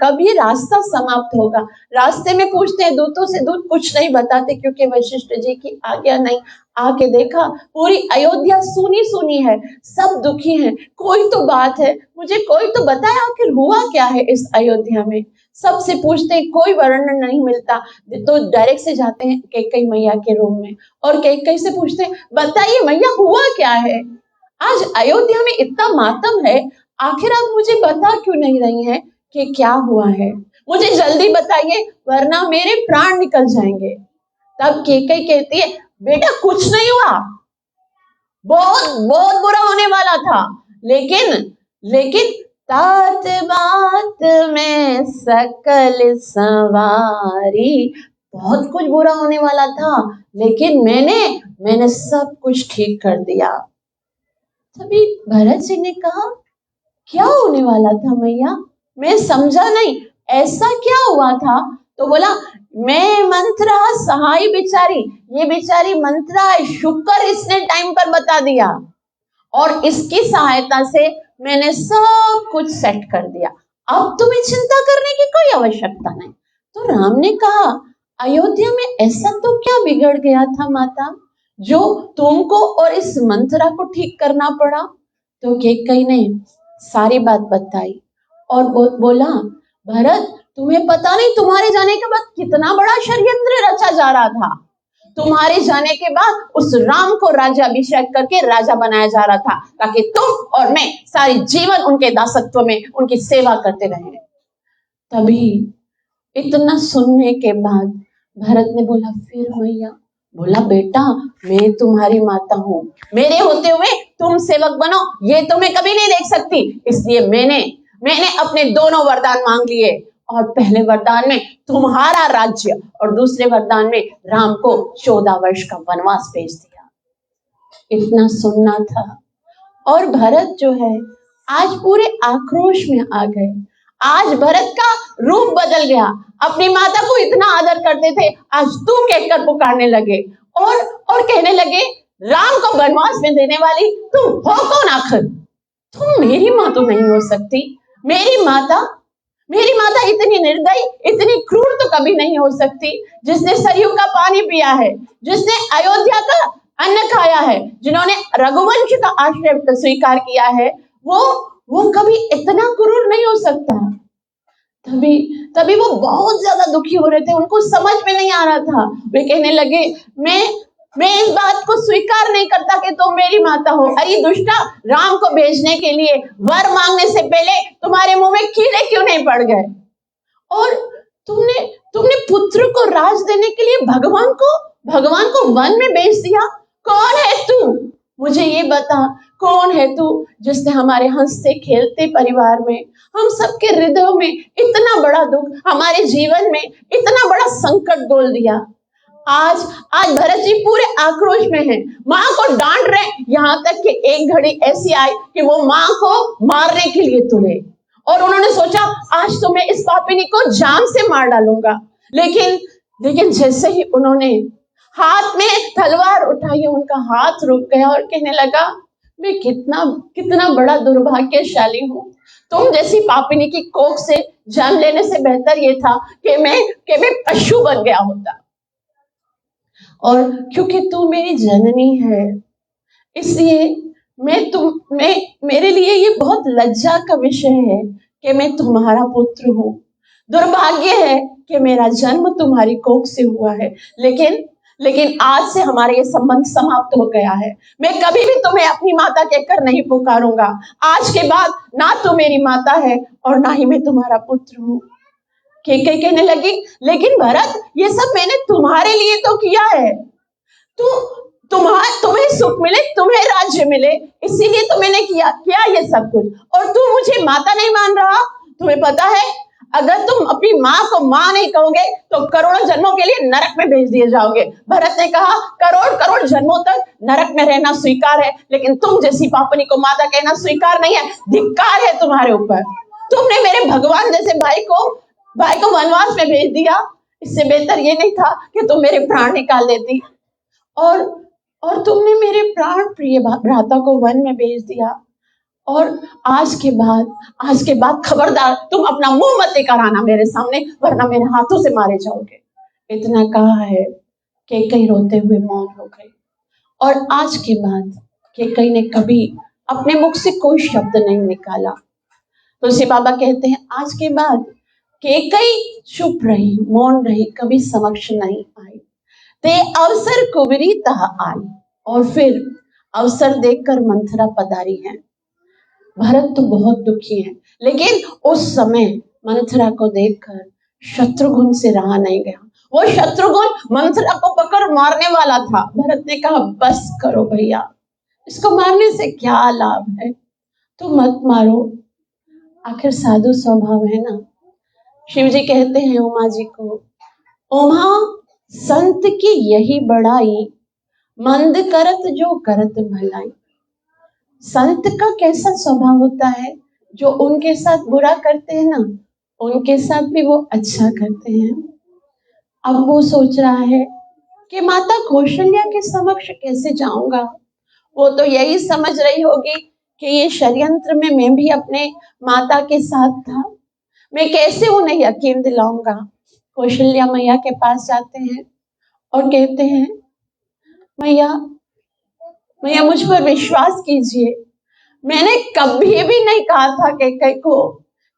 कब ये रास्ता समाप्त होगा। रास्ते में पूछते हैं दूतों से, दूत कुछ नहीं बताते क्योंकि वशिष्ठ जी की आज्ञा नहीं। आके देखा पूरी अयोध्या सुनी सुनी है, सब दुखी हैं, कोई तो बात है, मुझे कोई तो बताए आखिर हुआ क्या है इस अयोध्या में। सबसे पूछते हैं, कोई वर्णन नहीं मिलता, तो डायरेक्ट से जाते हैं कैकेयी मैया के रूम में और कैकेयी से पूछते हैं बताइए मैया हुआ क्या है, आज अयोध्या में इतना मातम है, आखिर आप मुझे बता क्यों नहीं रही हैं कि क्या हुआ है, मुझे जल्दी बताइए वरना मेरे प्राण निकल जाएंगे। तब कैकेयी कहती है बेटा कुछ नहीं हुआ, बहुत बहुत बुरा होने वाला था, लेकिन तात बात में सकल सवारी, बहुत कुछ बुरा होने वाला था लेकिन मैंने सब कुछ ठीक कर दिया। तभी भरत जी ने कहा क्या होने वाला था मैया, मैं समझा नहीं, ऐसा क्या हुआ था। तो बोला मैं मंत्रा सहाय बेचारी, ये बेचारी मंत्रा है, शुक्र इसने टाइम पर बता दिया और इसकी सहायता से मैंने सब कुछ सेट कर दिया, अब तुम्हें चिंता करने की कोई आवश्यकता नहीं। तो राम ने कहा अयोध्या में ऐसा तो क्या बिगड़ गया था माता जो तुमको और इस मंत्रा को ठीक करना पड़ा। तो कैकेयी ने सारी बात बताई और बोला भरत तुम्हें पता नहीं तुम्हारे जाने के बाद कितना बड़ा षड्यंत्र रचा जा रहा था, तुम्हारे जाने के बाद उस राम को राज्याभिषेक करके राजा बनाया जा रहा था ताकि तुम और मैं सारी जीवन उनके दासत्व में उनकी सेवा करते रहे। तभी इतना सुनने के बाद भरत ने बोला फिर मैया, बोला बेटा मैं तुम्हारी माता हूँ, मेरे होते हुए तुम सेवक बनो ये तो मैं कभी नहीं देख सकती, इसलिए मैंने अपने दोनों वरदान मांग लिए और पहले वरदान में तुम्हारा राज्य और दूसरे वरदान में राम को 14 वर्ष का वनवास भेज दिया। इतना सुनना था और भरत जो है आज पूरे आक्रोश में आ गए। आज भरत का रूप बदल गया, अपनी माता को इतना आदर करते थे आज तू कहकर पुकारने लगे और कहने लगे राम को वनवास में देने वाली तुम हो कौन आखिर, तुम मेरी माँ तो नहीं हो सकती, मेरी माता इतनी निर्दयी इतनी क्रूर तो कभी नहीं हो सकती, जिसने सरयू का पानी पिया है, जिसने अयोध्या का अन्न खाया है, जिन्होंने रघुवंश का आश्रय स्वीकार किया है, वो कभी इतना क्रूर नहीं हो सकता। तभी वो बहुत ज्यादा दुखी हो रहे थे, उनको समझ में नहीं आ रहा था। वे कहने लगे मैं इस बात को स्वीकार नहीं करता कि तुम मेरी माता हो। अरे दुष्टा, राम को भेजने के लिए वर मांगने से पहले तुम्हारे मुंह में कीड़े क्यों नहीं पड़ गए, और तुमने पुत्र को राज देने के लिए भगवान को वन में भेज दिया। कौन है तू, मुझे ये बता कौन है तू जिसने हमारे हंसते खेलते परिवार में, हम सबके हृदयों में इतना बड़ा दुख, हमारे जीवन में इतना बड़ा संकट डोल दिया। आज भरत जी पूरे आक्रोश में हैं, माँ को डांट रहे, यहाँ तक कि एक घड़ी ऐसी आई कि वो माँ को मारने के लिए तुले और उन्होंने सोचा आज तो मैं इस पापिनी को जान से मार डालूंगा। लेकिन लेकिन जैसे ही उन्होंने हाथ में तलवार उठाई, उनका हाथ रुक गया और कहने लगा, मैं कितना कितना बड़ा दुर्भाग्यशाली हूँ। तुम जैसी पापिनी की कोख से जन्म लेने से बेहतर ये था कि मैं पशु बन गया होता। और क्योंकि तू मेरी जननी है, इसलिए मैं मेरे लिए ये बहुत लज्जा का विषय है कि मैं तुम्हारा पुत्र हूँ। दुर्भाग्य है कि मेरा जन्म तुम्हारी कोख से हुआ है, लेकिन लेकिन आज से हमारे ये संबंध समाप्त हो गया है। मैं कभी भी तुम्हें अपनी माता कहकर नहीं पुकारूंगा। आज के बाद ना तू मेरी माता है और ना ही मैं तुम्हारा पुत्र हूँ। केकई कहने लगी, लेकिन भरत, ये सब मैंने तुम्हारे लिए तो किया है। तुम्हें सुख मिले, तुम्हें राज्य मिले, इसीलिए तो मैंने किया ये सब कुछ, और तू मुझे माता नहीं मान रहा। तुम्हें पता है, अगर तुम अपनी माँ को माँ नहीं कहोगे तो करोड़ों जन्मों के लिए नरक में भेज दिए जाओगे। भरत ने कहा, करोड़ करोड़ जन्मों तक नरक में रहना स्वीकार है, लेकिन तुम जैसी पापनी को माता कहना स्वीकार नहीं है। धिक्कार है तुम्हारे ऊपर। तुमने मेरे भगवान जैसे भाई को वनवास में भेज दिया। इससे बेहतर ये नहीं था कि तुम मेरे प्राण निकाल देती। और तुमने मेरे प्राण प्रिय भ्राता को वन में भेज दिया। और आज के बाद खबरदार, तुम अपना मुंह मत दिखाना मेरे सामने, वरना मेरे हाथों से मारे जाओगे। इतना कहा है, केकई रोते हुए मौन हो गई। और आज के बाद केकई ने कभी अपने मुख से कोई शब्द नहीं निकाला। तुलसी बाबा कहते हैं, आज के बाद केकई चुप रही, मौन रही, कभी समक्ष नहीं आई। ते अवसर कुबरी तह आई। और फिर अवसर देखकर मंथरा पधारी है। भरत तो बहुत दुखी है, लेकिन उस समय मंथरा को देखकर शत्रुघ्न से रहा नहीं गया। वो शत्रुघ्न मंथरा को पकड़ मारने वाला था। भरत ने कहा, बस करो भैया, इसको मारने से क्या लाभ है, तो मत मारो, आखिर साधु स्वभाव है ना। शिव जी कहते हैं उमा जी को, उमा संत की यही बड़ाई, मंद करत जो करत भलाई। संत का कैसा स्वभाव होता है, जो उनके साथ बुरा करते हैं ना, उनके साथ भी वो अच्छा करते हैं। अब वो सोच रहा है कि माता कौशल्या के समक्ष कैसे जाऊंगा। वो तो यही समझ रही होगी कि ये षड्यंत्र में मैं भी अपने माता के साथ था, मैं कैसे उन्हें यकीन दिलाऊंगा। कौशल्या मैया के पास जाते हैं और कहते हैं, मैया मुझ पर विश्वास कीजिए, मैंने कभी भी नहीं कहा था केकई को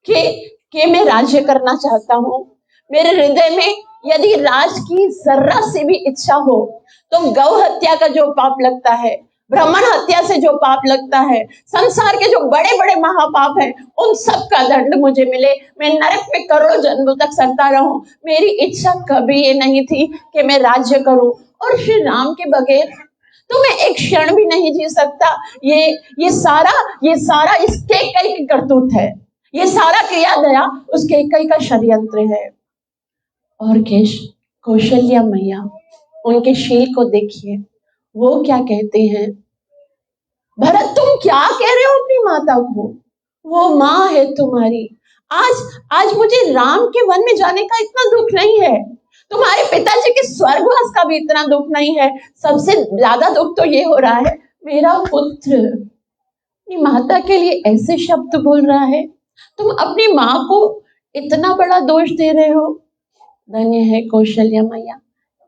कि मैं राज्य करना चाहता हूँ। मेरे हृदय में यदि राज की जर्रा से भी इच्छा हो तो गौ हत्या का जो पाप लगता है, ब्राह्मण हत्या से जो पाप लगता है, संसार के जो बड़े बड़े महापाप हैं, उन सब का दंड मुझे मिले, मैं नरक में करोड़ों जन्मों तक सड़ता रहूं। मेरी इच्छा कभी ये नहीं थी कि मैं राज्य करूं, और श्री राम के बगैर तो मैं एक क्षण भी नहीं जी सकता। ये सारा इस केकई की करतूत है, ये सारा क्रिया दया उस केकई का षड्यंत्र है। और कौशल्या मैया, उनके शील को देखिए, वो क्या कहते हैं, भरत तुम क्या कह रहे हो अपनी माता को, वो माँ है तुम्हारी। आज मुझे राम के वन में जाने का इतना दुख नहीं है, तुम्हारे पिताजी के स्वर्गवास का भी इतना दुख नहीं है। सबसे ज्यादा दुख तो ये हो रहा है, मेरा पुत्र अपनी माता के लिए ऐसे शब्द बोल रहा है। तुम अपनी माँ को इतना बड़ा दोष दे रहे हो। धन्य है कौशल्या मैया,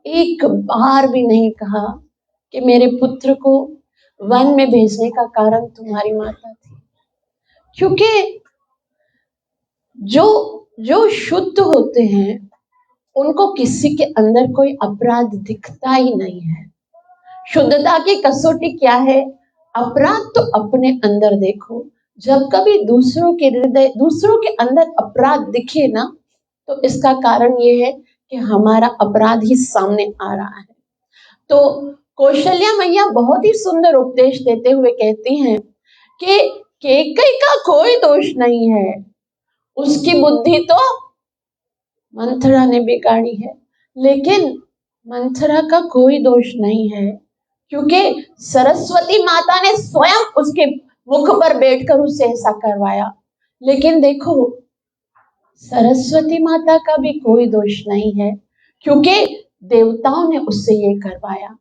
एक बार भी नहीं कहा कि मेरे पुत्र को वन में भेजने का कारण तुम्हारी माता थी। क्योंकि जो शुद्ध होते हैं उनको किसी के अंदर कोई अपराध दिखता ही नहीं है। शुद्धता की कसौटी क्या है, अपराध तो अपने अंदर देखो। जब कभी दूसरों के अंदर अपराध दिखे ना, तो इसका कारण ये है कि हमारा अपराध ही सामने आ रहा है। तो कौशल्या मैया बहुत ही सुंदर उपदेश देते हुए कहती हैं कि केकई का कोई दोष नहीं है, उसकी बुद्धि तो मंथरा ने बिगाड़ी है। लेकिन मंथरा का कोई दोष नहीं है, क्योंकि सरस्वती माता ने स्वयं उसके मुख पर बैठकर उसे ऐसा करवाया। लेकिन देखो, सरस्वती माता का भी कोई दोष नहीं है, क्योंकि देवताओं ने उससे ये करवाया।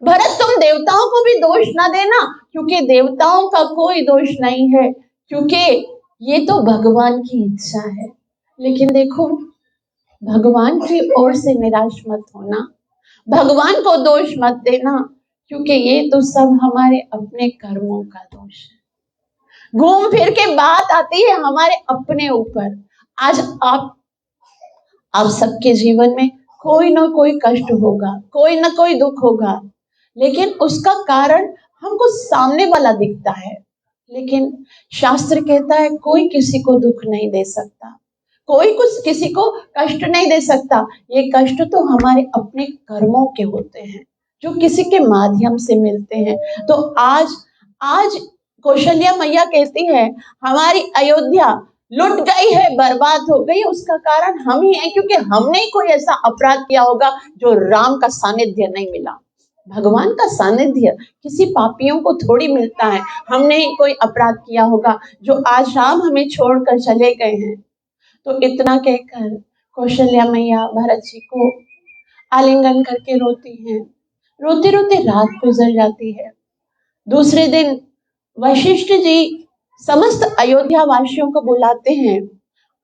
भरत, तुम देवताओं को भी दोष ना देना, क्योंकि देवताओं का कोई दोष नहीं है, क्योंकि ये तो भगवान की इच्छा है। लेकिन देखो, भगवान की ओर से निराश मत होना, भगवान को दोष मत देना, क्योंकि ये तो सब हमारे अपने कर्मों का दोष है। घूम फिर के बात आती है हमारे अपने ऊपर। आज आप सबके जीवन में कोई ना कोई कष्ट होगा, कोई ना कोई दुख होगा, लेकिन उसका कारण हमको सामने वाला दिखता है। लेकिन शास्त्र कहता है कोई किसी को दुख नहीं दे सकता, कोई कुछ किसी को कष्ट नहीं दे सकता। ये कष्ट तो हमारे अपने कर्मों के होते हैं, जो किसी के माध्यम से मिलते हैं। तो आज आज कौशल्या मैया कहती है हमारी अयोध्या लुट गई है, बर्बाद हो गई, उसका कारण हम ही है, क्योंकि हमने कोई ऐसा अपराध किया होगा जो राम का सानिध्य नहीं मिला। भगवान का सानिध्य किसी पापियों को थोड़ी मिलता है। हमने ही कोई अपराध किया होगा जो आज राम हमें छोड़कर चले गए हैं। तो इतना कहकर कौशल्या मैया भरत जी को आलिंगन करके रोती हैं। रोते रोते रात गुजर जाती है। दूसरे दिन वशिष्ठ जी समस्त अयोध्या वासियों को बुलाते हैं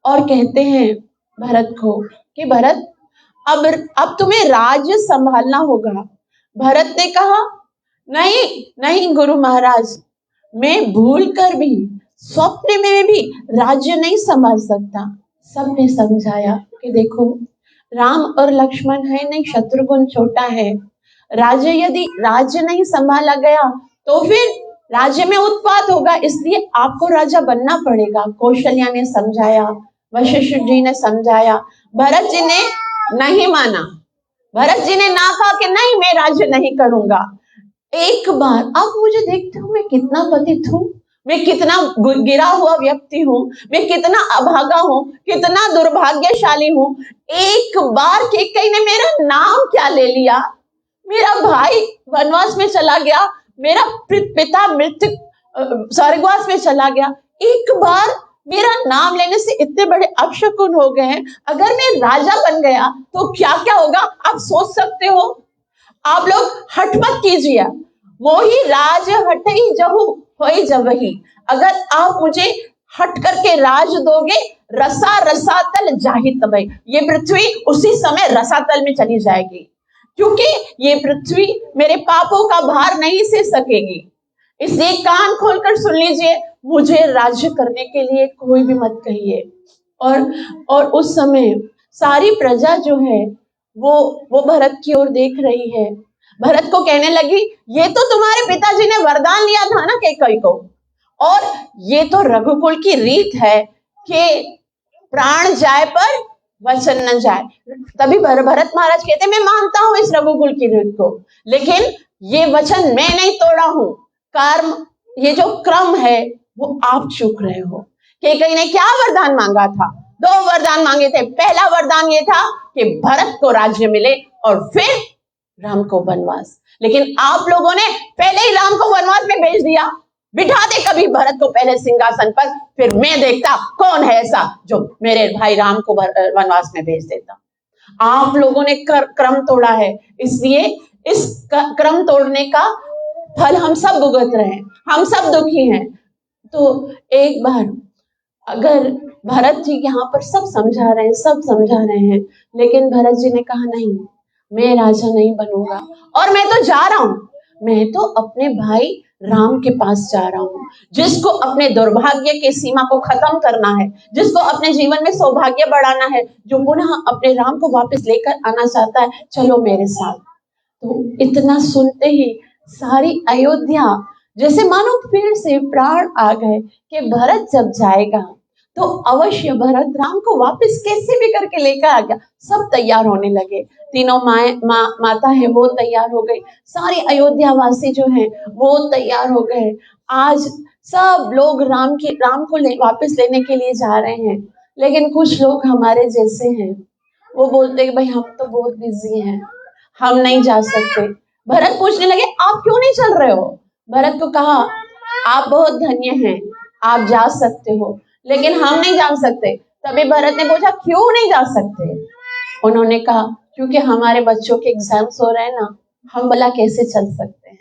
और कहते हैं भरत को कि भरत, अब तुम्हें राज्य संभालना होगा। भरत ने कहा, नहीं नहीं गुरु महाराज, मैं भूल कर भी स्वप्न में भी राज्य नहीं संभाल सकता। सबने समझाया कि देखो, राम और लक्ष्मण है नहीं, शत्रुघ्न छोटा है, यदि राज्य नहीं संभाला गया तो फिर राज्य में उत्पात होगा, इसलिए आपको राजा बनना पड़ेगा। कौशल्या ने समझाया, वशिष्ठ जी ने समझाया, भरत जी ने नहीं माना। भरत जी ने ना कहा कि नहीं, मैं राज्य नहीं करूंगा। एक बार आप मुझे देखते हो, मैं कितना पतित हूँ, मैं कितना गिरा हुआ व्यक्ति हूँ, मैं कितना अभागा हूँ, कितना दुर्भाग्यशाली हूँ। एक बार कैकेयी ने मेरा नाम क्या ले लिया, मेरा भाई वनवास में चला गया, मेरा पिता मृत्यु स्वर्गवास में चला गया, एक बार मेरा नाम लेने से इतने बड़े अपशकुन हो गए हैं। अगर मैं राजा बन गया तो क्या क्या होगा, आप सोच सकते हो। आप लोग हट मत कीजिए, मोही राज हटई जहु होई जवही। अगर आप मुझे हट करके राज दोगे, रसा रसातल जाहि तबई, ये पृथ्वी उसी समय रसातल में चली जाएगी, क्योंकि ये पृथ्वी मेरे पापों का भार नहीं सह सकेगी। इसलिए कान खोलकर सुन लीजिए, मुझे राज्य करने के लिए कोई भी मत कहिए। और उस समय सारी प्रजा जो है वो भरत की ओर देख रही है। भरत को कहने लगी, ये तो तुम्हारे पिताजी ने वरदान लिया था ना कैकेयी को, और ये तो रघुकुल की रीत है कि प्राण जाए पर वचन न जाए। तभी भरत महाराज कहते, मैं मानता हूं इस रघुकुल की रीत को, लेकिन ये वचन मैं नहीं तोड़ा हूं। कर्म, ये जो क्रम है वो आप चूक रहे हो। कैकेयी ने क्या वरदान मांगा था? 2 वरदान मांगे थे। पहला वरदान ये था कि भरत को राज्य मिले और फिर राम को वनवास। लेकिन आप लोगों ने पहले ही राम को वनवास में भेज दिया। बिठा दे कभी भरत को पहले सिंहासन पर, फिर मैं देखता कौन है ऐसा जो मेरे भाई राम को वनवास में भेज देता। आप लोगों ने क्रम तोड़ा है, इसलिए इस क्रम तोड़ने का फल हम सब भुगत रहे हैं, हम सब दुखी हैं। तो एक बार अगर भरत जी यहाँ पर सब समझा रहे हैं, लेकिन भरत जी ने कहा, नहीं, मैं राजा नहीं बनूंगा, और मैं तो जा रहा हूं, मैं तो अपने भाई राम के पास जा रहा हूं, जिसको अपने दुर्भाग्य की सीमा को खत्म करना है, जिसको अपने जीवन में सौभाग्य बढ़ाना है, जो पुनः अपने राम को वापस लेकर आना चाहता है, चलो मेरे साथ। तो इतना सुनते ही सारी अयोध्या जैसे मानो फिर से प्राण आ गए कि भरत जब जाएगा तो अवश्य भरत राम को वापस कैसे भी करके लेकर आ गया। सब तैयार होने लगे, तीनों माता है वो तैयार हो गई, सारे अयोध्या वासी जो हैं वो तैयार हो गए। आज सब लोग राम को वापस लेने के लिए जा रहे हैं, लेकिन कुछ लोग हमारे जैसे हैं, वो बोलते हैं भाई हम तो बहुत बिजी हैं, हम नहीं जा सकते। भरत पूछने लगे, आप क्यों नहीं चल रहे हो? भरत को कहा, आप बहुत धन्य हैं, आप जा सकते हो, लेकिन हम नहीं जा सकते। तभी भरत ने पूछा क्यों नहीं जा सकते? उन्होंने कहा क्योंकि हमारे बच्चों के एग्जाम्स हो रहे हैं ना, हम भला कैसे चल सकते हैं।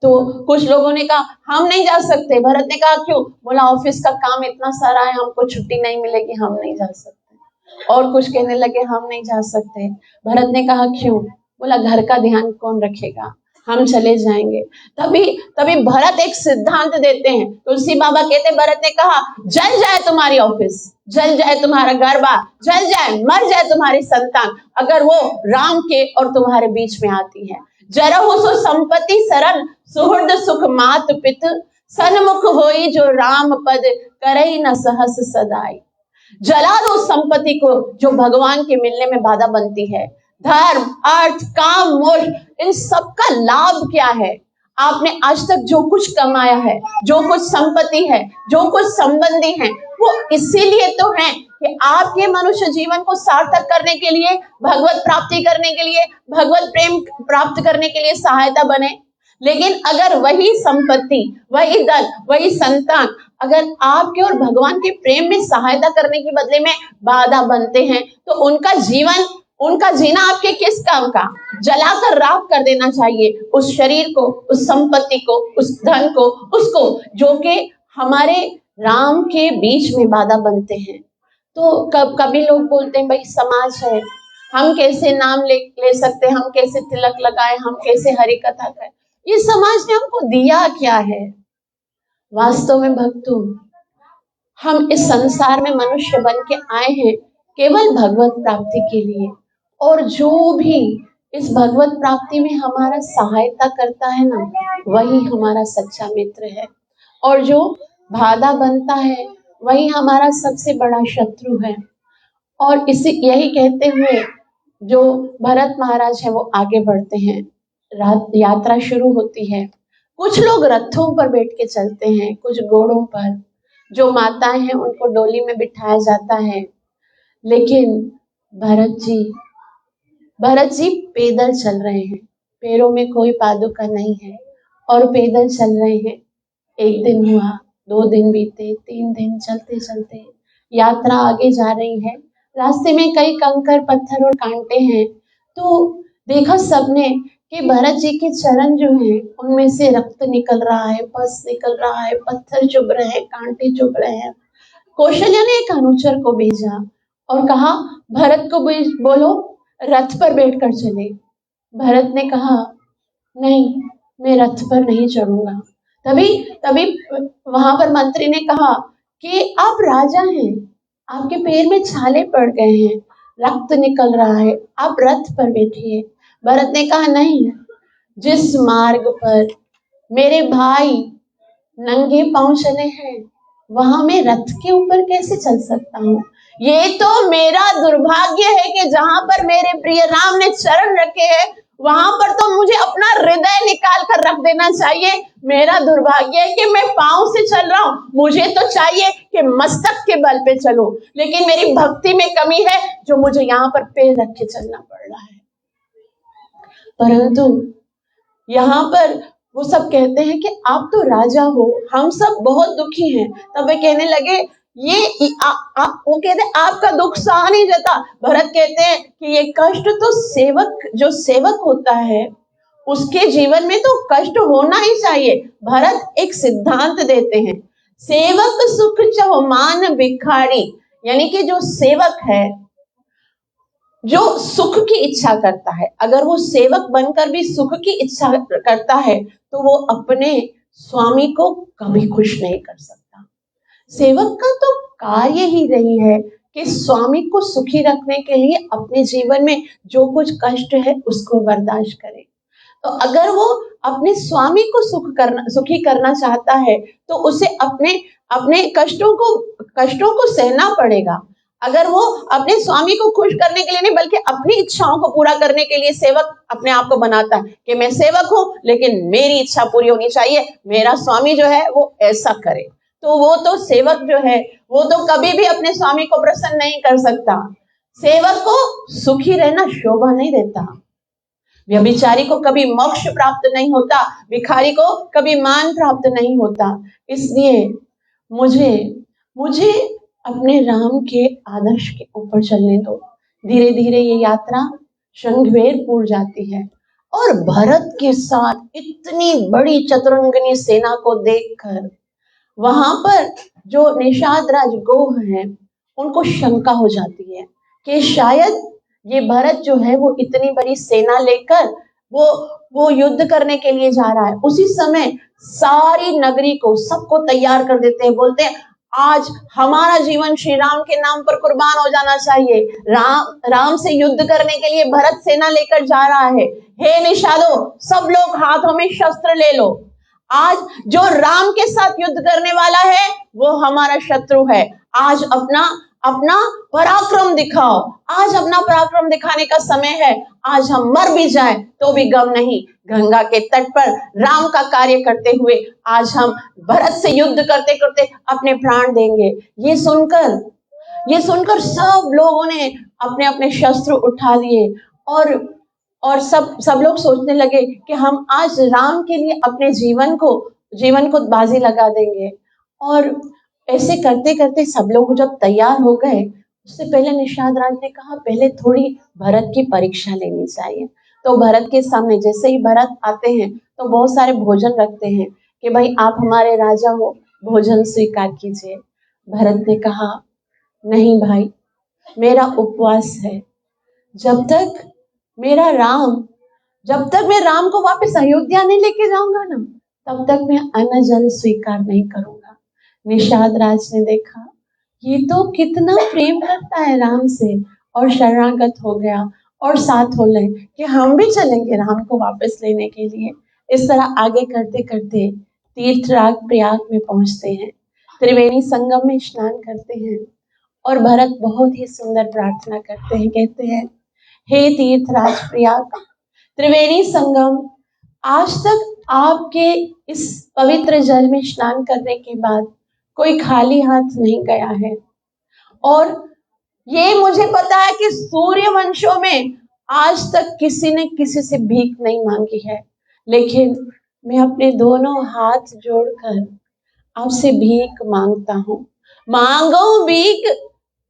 तो कुछ लोगों ने कहा हम नहीं जा सकते। भरत ने कहा क्यों? बोला ऑफिस का काम इतना सारा है, हमको छुट्टी नहीं मिलेगी, हम नहीं जा सकते। और कुछ कहने लगे हम नहीं जा सकते। भरत ने कहा क्यों? बोला घर का ध्यान कौन रखेगा, हम चले जाएंगे। तभी तभी भरत एक सिद्धांत देते हैं। तुलसी बाबा कहते हैं, भरत ने कहा जल जाए तुम्हारी ऑफिस, जल जाए तुम्हारा घर बार, जल जाए मर जाए तुम्हारी संतान, अगर वो राम के और तुम्हारे बीच में आती है। जरहु सो संपत्ति सरन, सुहृद सुख मात पित, सन्मुख होई जो राम पद, करई न सहस सदाई। जला दो संपत्ति को जो भगवान के मिलने में बाधा बनती है। धर्म, अर्थ, काम, मोक्ष, इन सब का लाभ क्या है? आपने आज तक जो कुछ कमाया है, जो कुछ संपत्ति है, जो कुछ संबंधी है, वो इसीलिए तो है कि आपके मनुष्य जीवन को सार्थक करने के लिए, भगवत प्राप्ति करने के लिए, भगवत प्रेम प्राप्त करने के लिए सहायता बने। लेकिन अगर वही संपत्ति, वही धन, वही संतान अगर आपके और भगवान के प्रेम में सहायता करने के बदले में बाधा बनते हैं, तो उनका जीना आपके किस काम का? जलाकर राख कर देना चाहिए उस शरीर को, उस संपत्ति को, उस धन को, उसको जो कि हमारे राम के बीच में बाधा बनते हैं। तो कभी लोग बोलते हैं भाई समाज है, हम कैसे नाम ले सकते, हम कैसे तिलक लगाए, हम कैसे हरि कथा करें। ये समाज ने हमको दिया क्या है? वास्तव में भक्तों, हम इस संसार में मनुष्य बन के आए हैं केवल भगवत प्राप्ति के लिए। और जो भी इस भगवत प्राप्ति में हमारा सहायता करता है ना, वही हमारा सच्चा मित्र है। और जो बाधा बनता है वही हमारा सबसे बड़ा शत्रु है। और इसी यही कहते हुए जो भरत महाराज है वो आगे बढ़ते हैं। यात्रा शुरू होती है। कुछ लोग रथों पर बैठ के चलते हैं, कुछ घोड़ों पर। जो माताएं हैं उनको डोली में बिठाया जाता है। लेकिन भरत जी पैदल चल रहे हैं, पैरों में कोई पादुका नहीं है और पैदल चल रहे हैं। एक दिन हुआ, 2 दिन बीते, 3 दिन, चलते चलते यात्रा आगे जा रही है। रास्ते में कई कंकर, पत्थर और कांटे हैं। तो देखा सबने कि भरत जी के चरण जो हैं उनमें से रक्त निकल रहा है, पस निकल रहा है, पत्थर चुभ रहे हैं, कांटे चुभ रहे हैं। कौशल्या ने एक अनुचर को भेजा और कहा भरत को बोलो रथ पर बैठकर चले। भरत ने कहा नहीं, मैं रथ पर नहीं चढ़ूंगा। तभी तभी वहां पर मंत्री ने कहा कि आप राजा हैं, आपके पैर में छाले पड़ गए हैं, रक्त निकल रहा है, आप रथ पर बैठिए। भरत ने कहा नहीं, जिस मार्ग पर मेरे भाई नंगे पांव चले हैं वहां मैं रथ के ऊपर कैसे चल सकता हूँ? ये तो मेरा दुर्भाग्य है कि जहां पर मेरे प्रिय राम ने चरण रखे हैं वहां पर तो मुझे अपना हृदय निकाल कर रख देना चाहिए। मेरा दुर्भाग्य है कि मैं पांव से चल रहा हूं, मुझे तो चाहिए कि मस्तक के बल पे चलो, लेकिन मेरी भक्ति में कमी है जो मुझे यहाँ पर पैर रख के चलना पड़ रहा है। परंतु यहाँ पर वो सब कहते हैं कि आप तो राजा हो, हम सब बहुत दुखी हैं। तब वे कहने लगे वो कहते हैं आपका दुख सहा नहीं जाता। भरत कहते हैं कि ये कष्ट तो जो सेवक होता है उसके जीवन में तो कष्ट होना ही चाहिए। भरत एक सिद्धांत देते हैं, सेवक सुख चहो मान भिखारी, यानी कि जो सेवक है जो सुख की इच्छा करता है, अगर वो सेवक बनकर भी सुख की इच्छा करता है तो वो अपने स्वामी को कभी खुश नहीं कर सकता। सेवक का तो कार्य ही रही है कि स्वामी को सुखी रखने के लिए अपने जीवन में जो कुछ कष्ट है उसको बर्दाश्त करे। तो अगर वो अपने स्वामी को सुखी करना चाहता है तो उसे अपने कष्टों को सहना पड़ेगा। अगर वो अपने स्वामी को खुश करने के लिए नहीं बल्कि अपनी इच्छाओं को पूरा करने के लिए सेवक अपने आप को बनाता है कि मैं सेवक हूं लेकिन मेरी इच्छा पूरी होनी चाहिए, मेरा स्वामी जो है वो ऐसा करे, तो वो तो सेवक जो है वो तो कभी भी अपने स्वामी को प्रसन्न नहीं कर सकता। सेवक को सुखी रहना शोभा नहीं देता। व्यभिचारी को कभी मोक्ष प्राप्त नहीं होता, भिखारी को कभी मान प्राप्त नहीं होता। इसलिए मुझे अपने राम के आदर्श के ऊपर चलने दो। धीरे धीरे ये यात्रा श्रृंगवेरपुर जाती है और भरत के साथ इतनी बड़ी चतुरंगनी सेना को देखकर वहां पर जो निषाद राज गोह हैं उनको शंका हो जाती है कि शायद ये भरत जो है वो इतनी बड़ी सेना लेकर वो युद्ध करने के लिए जा रहा है। उसी समय सारी नगरी को सबको तैयार कर देते हैं, बोलते हैं आज हमारा जीवन श्री राम के नाम पर कुर्बान हो जाना चाहिए। राम से युद्ध करने के लिए भरत सेना लेकर जा रहा है। हे निषादो, सब लोग हाथों में शस्त्र ले लो। आज जो राम के साथ युद्ध करने वाला है वो हमारा शत्रु है। आज अपना अपना पराक्रम दिखाओ। आज अपना पराक्रम दिखाने का समय है। आज हम मर भी जाएं तो भी गम नहीं। गंगा के तट पर राम का कार्य करते हुए आज हम भरत से युद्ध करते करते अपने प्राण देंगे। ये सुनकर सब लोगों ने अपने अपने शस्त्र उठा लिए और सब लोग सोचने लगे कि हम आज राम के लिए अपने जीवन को बाजी लगा देंगे। और ऐसे करते करते सब लोग जब तैयार हो गए, उससे पहले निषाद राज ने कहा पहले थोड़ी भरत की परीक्षा लेनी चाहिए। तो भरत के सामने जैसे ही भरत आते हैं तो बहुत सारे भोजन रखते हैं कि भाई आप हमारे राजा हो, भोजन स्वीकार कीजिए। भरत ने कहा नहीं भाई, मेरा उपवास है। जब तक मैं राम को वापस अयोध्या नहीं लेके जाऊंगा ना, तब तक मैं अन्न जल स्वीकार नहीं करूंगा। निषाद राज ने देखा ये तो कितना प्रेम करता है राम से और शरणागत हो गया और साथ हो ले कि हम भी चलेंगे राम को वापस लेने के लिए। इस तरह आगे करते करते तीर्थराज प्रयाग में पहुंचते हैं। त्रिवेणी संगम में स्नान करते हैं और भरत बहुत ही सुंदर प्रार्थना करते हैं। कहते हैं हे तीर्थराज प्रयाग, त्रिवेणी संगम, आज तक आपके इस पवित्र जल में स्नान करने के बाद कोई खाली हाथ नहीं गया है। और ये मुझे पता है कि सूर्य वंशों में आज तक किसी ने किसी से भीख नहीं मांगी है, लेकिन मैं अपने दोनों हाथ जोड़कर आपसे भीख मांगता हूँ। मांगो भीख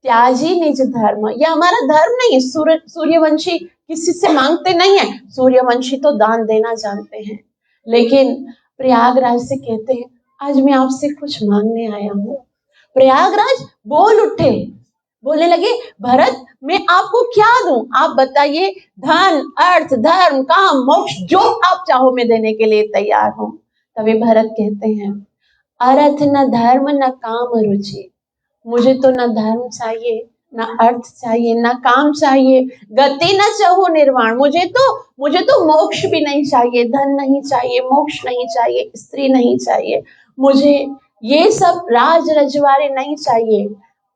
त्याजी निज धर्म। यह हमारा धर्म नहीं है। सूर्यवंशी किसी से मांगते नहीं है। सूर्यवंशी तो दान देना जानते हैं, लेकिन प्रयागराज से कहते हैं आज मैं आपसे कुछ मांगने आया हूँ। प्रयागराज बोल उठे, बोलने लगे भरत मैं आपको क्या दूं, आप बताइए। धन, अर्थ, धर्म, काम, मोक्ष जो आप चाहो मैं देने के लिए तैयार हूं। तभी भरत कहते हैं अर्थ न धर्म न काम रुचि। मुझे तो न धर्म चाहिए, न अर्थ चाहिए, न काम चाहिए, गति न चाहो निर्वाण। मुझे तो मोक्ष भी नहीं चाहिए, धन नहीं चाहिए, मोक्ष नहीं चाहिए, स्त्री नहीं चाहिए, मुझे ये सब राज रजवाड़े नहीं चाहिए।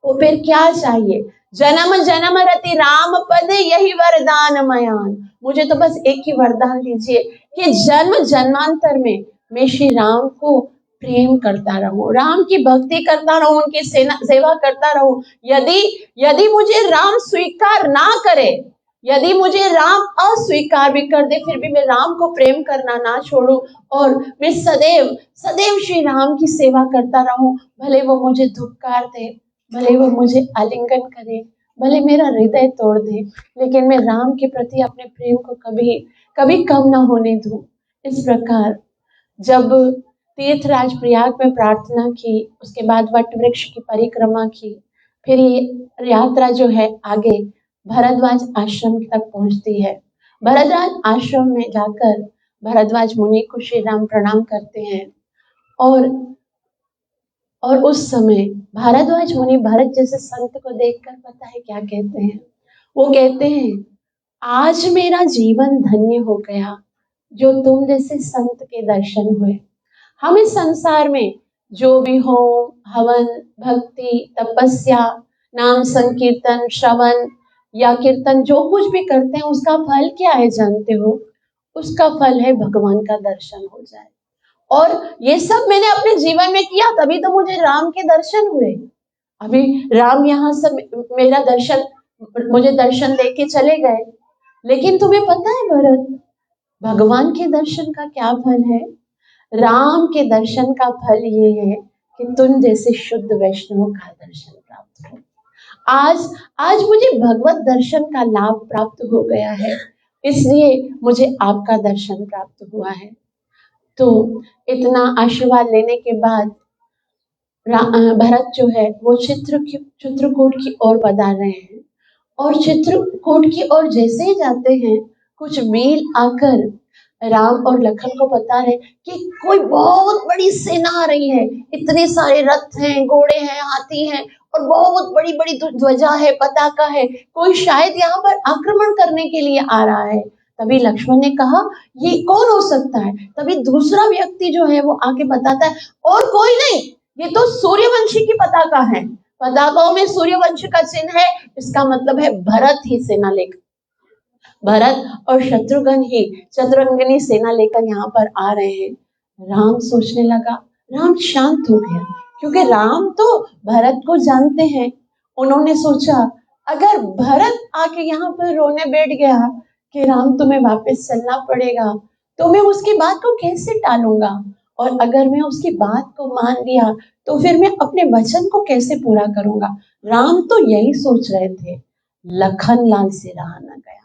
तो फिर क्या चाहिए? जन्म जन्म रति राम पद यही वरदान मयान। मुझे तो बस एक ही वरदान दीजिए कि जन्म जन्मांतर में मैं श्री राम को प्रेम करता रहूं, राम की भक्ति करता रहूं, उनकी सेवा करता रहूं। यदि मुझे राम स्वीकार ना करे, यदि मुझे राम अस्वीकार भी कर दे, फिर भी मैं राम को प्रेम करना ना छोड़ूं और मैं सदैव सदैव श्री राम की सेवा करता रहूं। भले वो मुझे धुपकार दे, भले वो मुझे आलिंगन करे, भले मेरा हृदय तोड़ दे, लेकिन मैं राम के प्रति अपने प्रेम को कभी कभी कम ना होने दूं। इस प्रकार जब तीर्थराज प्रयाग में प्रार्थना की, उसके बाद वट वृक्ष की परिक्रमा की, फिर ये यात्रा जो है आगे भरद्वाज आश्रम तक पहुंचती है। भरद्वाज आश्रम में जाकर भरद्वाज मुनि को श्री राम प्रणाम करते हैं और उस समय भारद्वाज मुनि भरत जैसे संत को देखकर पता है क्या कहते हैं? वो कहते हैं आज मेरा जीवन धन्य हो गया जो तुम जैसे संत के दर्शन हुए। हम इस संसार में जो भी हो, हवन, भक्ति, तपस्या, नाम संकीर्तन, श्रवण या कीर्तन जो कुछ भी करते हैं उसका फल क्या है जानते हो? उसका फल है भगवान का दर्शन हो जाए। और ये सब मैंने अपने जीवन में किया, तभी तो मुझे राम के दर्शन हुए। अभी राम यहाँ से मुझे दर्शन दे के चले गए, लेकिन तुम्हें पता है भरत, भगवान के दर्शन का क्या फल है? राम के दर्शन का फल ये है कि तुम जैसे शुद्ध वैष्णव का दर्शन प्राप्त हो। आज आज मुझे भगवत दर्शन का लाभ प्राप्त हो गया है, इसलिए मुझे आपका दर्शन प्राप्त हुआ है। तो इतना आशीर्वाद लेने के बाद भरत जो है वो चित्रकूट की ओर पधार रहे हैं। और चित्रकूट की ओर जैसे ही जाते हैं, कुछ वीर आकर राम और लखन को बता रहे कि कोई बहुत बड़ी सेना आ रही है, इतने सारे रथ हैं, घोड़े हैं, हाथी हैं और बहुत बड़ी बड़ी ध्वजा है, पताका है, कोई शायद यहाँ पर आक्रमण करने के लिए आ रहा है। तभी लक्ष्मण ने कहा ये कौन हो सकता है। तभी दूसरा व्यक्ति जो है वो आके बताता है और कोई नहीं, ये तो सूर्यवंशी की पताका है, पताकाओं में सूर्यवंश का चिन्ह है, इसका मतलब है भरत ही सेना लेकर, भरत और शत्रुघ्न सेना लेकर यहाँ पर आ रहे हैं। राम सोचने लगा, राम शांत हो गया क्योंकि राम तो भरत को जानते हैं। उन्होंने सोचा अगर भरत आके यहाँ पर रोने बैठ गया कि राम तुम्हें वापस चलना पड़ेगा, तो मैं उसकी बात को कैसे टालूंगा, और अगर मैं उसकी बात को मान लिया तो फिर मैं अपने वचन को कैसे पूरा करूंगा। राम तो यही सोच रहे थे। लखन लाल से रहा न गया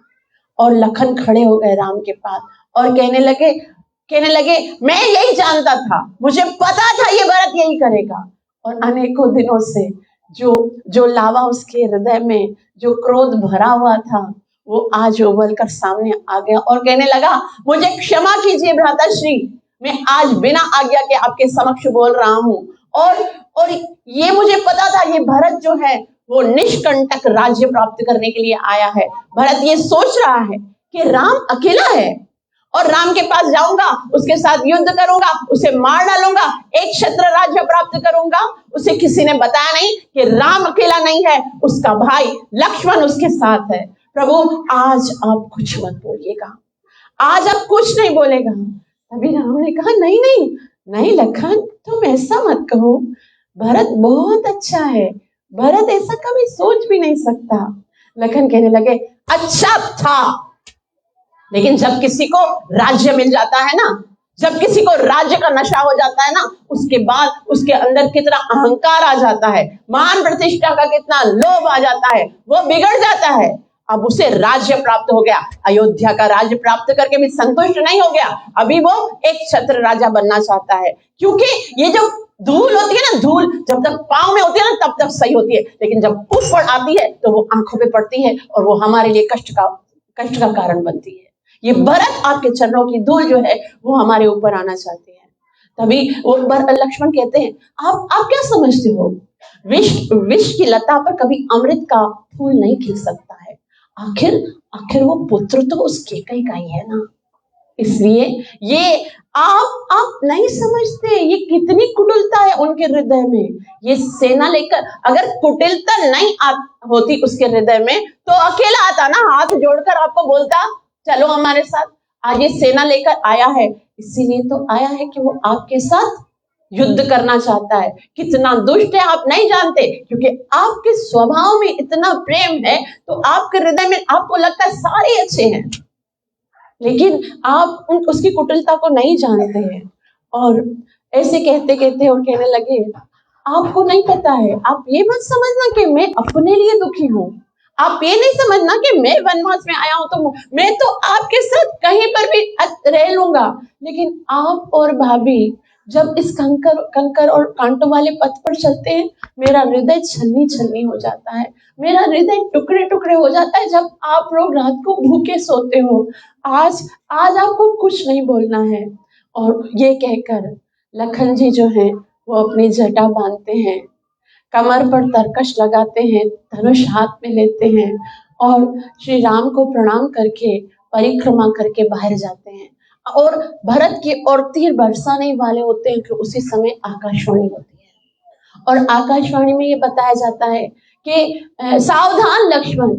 और लखन खड़े हो गए राम के पास और कहने लगे मैं यही जानता था, मुझे पता था ये भरत यही करेगा। और अनेकों दिनों से जो लावा उसके हृदय में, जो क्रोध भरा हुआ था, वो आज उबल कर सामने आ गया और कहने लगा मुझे क्षमा कीजिए भ्राताश्री, मैं आज बिना आज्ञा के आपके समक्ष बोल रहा हूँ। और ये मुझे पता था ये भरत जो है वो निष्कंटक राज्य प्राप्त करने के लिए आया है। भरत ये सोच रहा है कि राम अकेला है और राम के पास जाऊंगा, उसके साथ युद्ध करूंगा, उसे मार डालूंगा, एक क्षत्र राज्य प्राप्त करूंगा। उसे किसी ने बताया नहीं कि राम अकेला नहीं है, उसका भाई लक्ष्मण उसके साथ है। प्रभु आज आप कुछ मत बोलिएगा, आज आप कुछ नहीं बोलेगा। तभी राम ने कहा नहीं नहीं नहीं लखन, तुम ऐसा मत कहो, भरत बहुत अच्छा है, भरत ऐसा कभी सोच भी नहीं सकता। लखन कहने लगे अच्छा था, लेकिन जब किसी को राज्य मिल जाता है ना, जब किसी को राज्य का नशा हो जाता है ना, उसके बाद उसके अंदर कितना अहंकार आ जाता है, मान प्रतिष्ठा का कितना लोभ आ जाता है, वो बिगड़ जाता है। अब उसे राज्य प्राप्त हो गया, अयोध्या का राज्य प्राप्त करके भी संतुष्ट नहीं हो गया, अभी वो एक छत्र राजा बनना चाहता है। क्योंकि ये जो धूल होती है ना, धूल जब तक पांव में होती है ना तब तक सही होती है, लेकिन जब ऊपर आती है तो वो आंखों पे पड़ती है और वो हमारे लिए कष्ट का कारण बनती है। ये भरत आपके चरणों की धूल जो है वो हमारे ऊपर आना चाहते हैं। तभी वो लक्ष्मण कहते हैं आप क्या समझते हो, विष की लता पर कभी अमृत का फूल नहीं खिल सकता है, आखिर वो पुत्र तो उस केकई का ही है ना। इसलिए ये आप नहीं समझते ये कितनी कुटिलता है उनके हृदय में। ये सेना लेकर अगर कुटिलता नहीं होती उसके हृदय में तो अकेला आता ना, हाथ जोड़कर आपको बोलता चलो हमारे साथ। आज ये सेना लेकर आया है, इसीलिए तो आया है कि वो आपके साथ युद्ध करना चाहता है। कितना दुष्ट है आप नहीं जानते, क्योंकि आपके स्वभाव में इतना प्रेम है तो आपके हृदय में आपको लगता है सारे अच्छे हैं, लेकिन आप उसकी कुटिलता को नहीं जानते हैं। और ऐसे कहते कहते और कहने लगे आपको नहीं पता है, आप ये मत समझना कि मैं अपने लिए दुखी हूँ, आप ये नहीं समझना कि मैं वनवास में आया हूं तो मैं तो आपके साथ कहीं पर भी रह लूंगा, लेकिन आप और भाभी जब इस कंकर और कांटों वाले पथ पर चलते हैं, मेरा हृदय छलनी छलनी हो जाता है, मेरा हृदय टुकड़े टुकड़े हो जाता है जब आप लोग रात को भूखे सोते हो। आज आपको कुछ नहीं बोलना है। और ये कहकर लखन जी जो है वो अपनी जटा बांधते हैं, कमर पर तरकश लगाते हैं, धनुष हाथ में लेते हैं और श्री राम को प्रणाम करके परिक्रमा करके बाहर जाते हैं। और भरत की और तीर बरसाने वाले होते हैं कि उसी समय आकाशवाणी होती है और आकाशवाणी में ये बताया जाता है कि सावधान लक्ष्मण,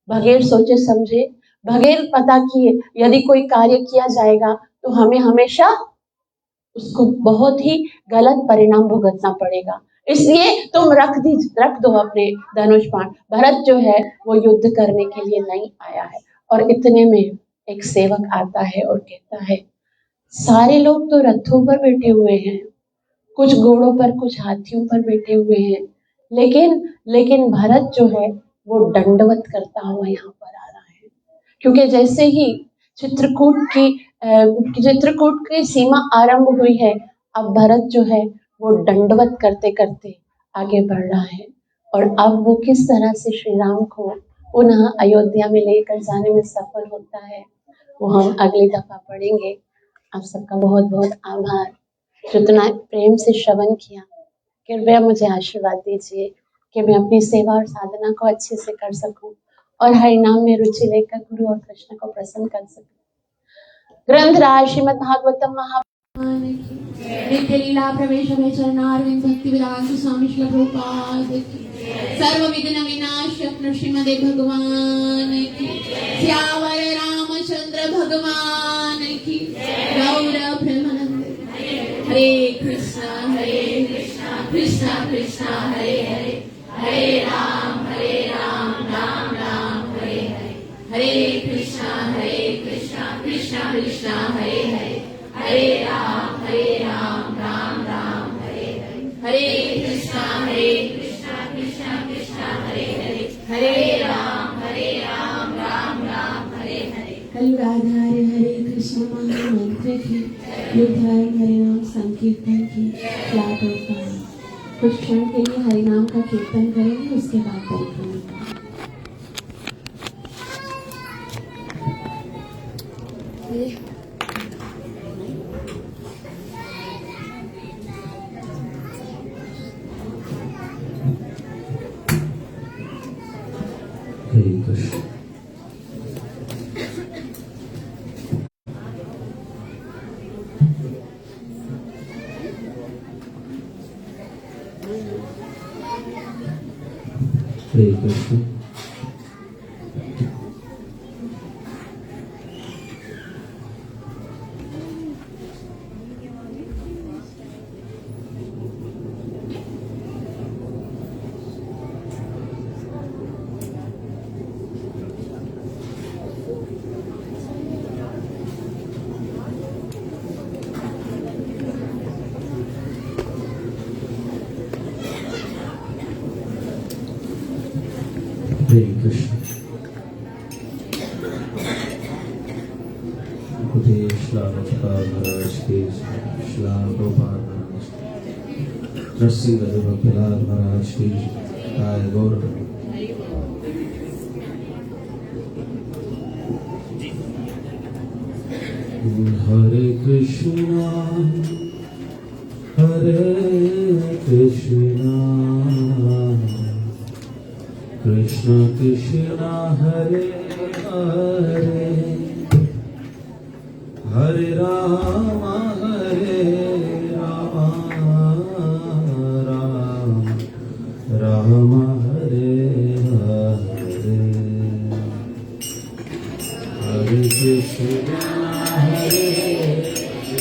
बगैर सोचे समझे, बगैर पता किए यदि कोई कार्य किया जाएगा तो हमें हमेशा उसको बहुत ही गलत परिणाम भुगतना पड़ेगा, इसलिए तुम रख दो अपने धनुष बाण। भरत जो है वो युद्ध करने के लिए नहीं आया है। और इतने में एक सेवक आता है और कहता है सारे लोग तो रथों पर बैठे हुए हैं, कुछ घोड़ों पर, कुछ हाथियों पर बैठे हुए हैं, लेकिन भरत जो है वो दंडवत करता हुआ यहाँ पर आ रहा है। क्योंकि जैसे ही चित्रकूट की सीमा आरंभ हुई है, अब भरत जो है वो दंडवत करते करते आगे बढ़ रहा है। और अब वो किस तरह से श्री राम को पुनः अयोध्या में लेकर जाने में सफल होता है, वो हम अगली दफा पढ़ेंगे। आप सबका बहुत बहुत आभार जो इतना प्रेम से श्रवण किया। कृपया मुझे आशीर्वाद दीजिए कि मैं अपनी सेवा और साधना को अच्छे से कर सकूं और हरि नाम में रुचि लेकर गुरु और कृष्ण को प्रसन्न कर सकूं। ग्रंथराज श्रीमद् भागवतम महापुराण की नित्य लीला प्रवेश में चरणारविंद भक्ति वेदांत स्वामी श्री प्रभुपाद की सर्व विघ्न विनाशक नृसिंहदेव भगवान की श्यावर रामचंद्र भगवान की गौर प्रेमानंद। हरे कृष्णा कृष्णा कृष्णा हरे हरे, हरे राम राम राम हरे हरे, हरे कृष्णा कृष्णा कृष्णा हरे हरे, हरे राम राम राम हरे हरे, हरे कृष्णा कृष्णा कृष्णा हरे हरे, हरे राम राम राम हरे हरे। कलयुगाधार हरे कृष्ण महामंत्र की युद्धार हरे नाम संकीर्तन की लाखों का कुछ क्षण के लिए हरि नाम का कीर्तन करेंगे, उसके बाद परिक्रमा। हरे कृष्ण। हरे कृष्ण। हरे कृष्ण। श्रीला महाराज की, श्रीला प्रभुपाद महाराज, नरसिंहदेव भक्तिलाल महाराज की, जय गौर। हरे कृष्णा कृष्ण कृष्ण हरे हरे, हरे राम राम राम हरे हरे, हरे Krishna Krishna Hare Hare,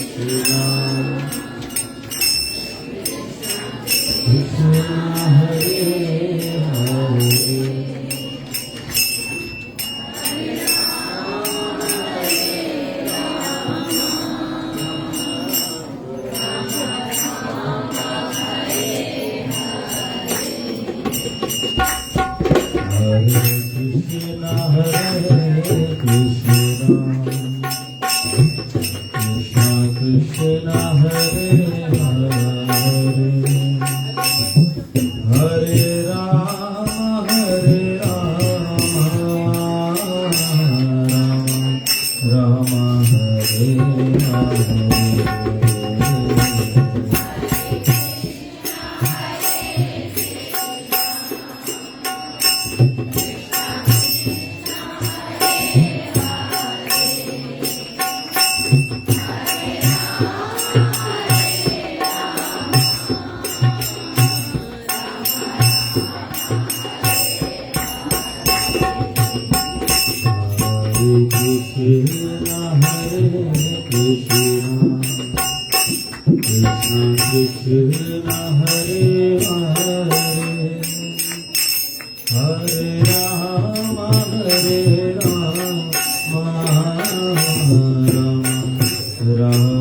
Ram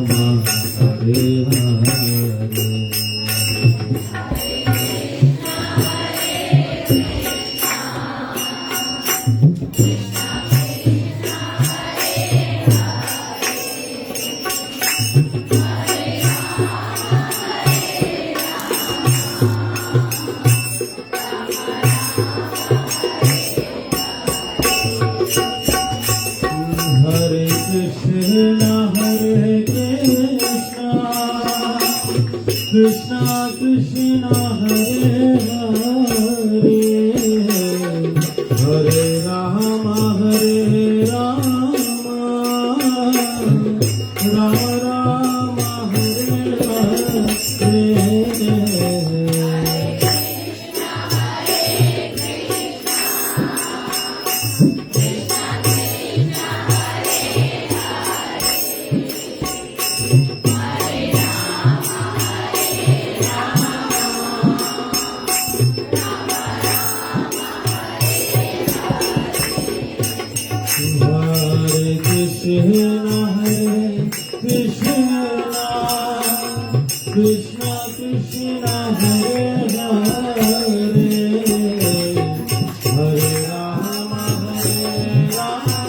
Hare Hare. Krishna Krishna Hare Hare Hare Rama Hare Rama Rama Rama Hare Hare Hare Krishna Krishna Krishna Hare Hare Hare Rama Hare Rama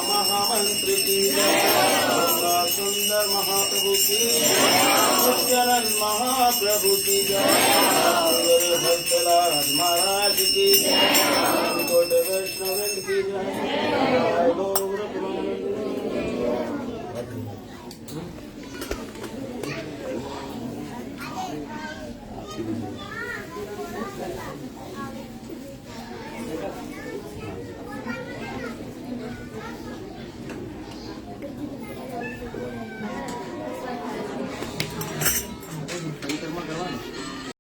महामंत्री की जय, सुंदर महाप्रभु की जय, महाप्रभु की जय, भक्तलाल महाराज की जय।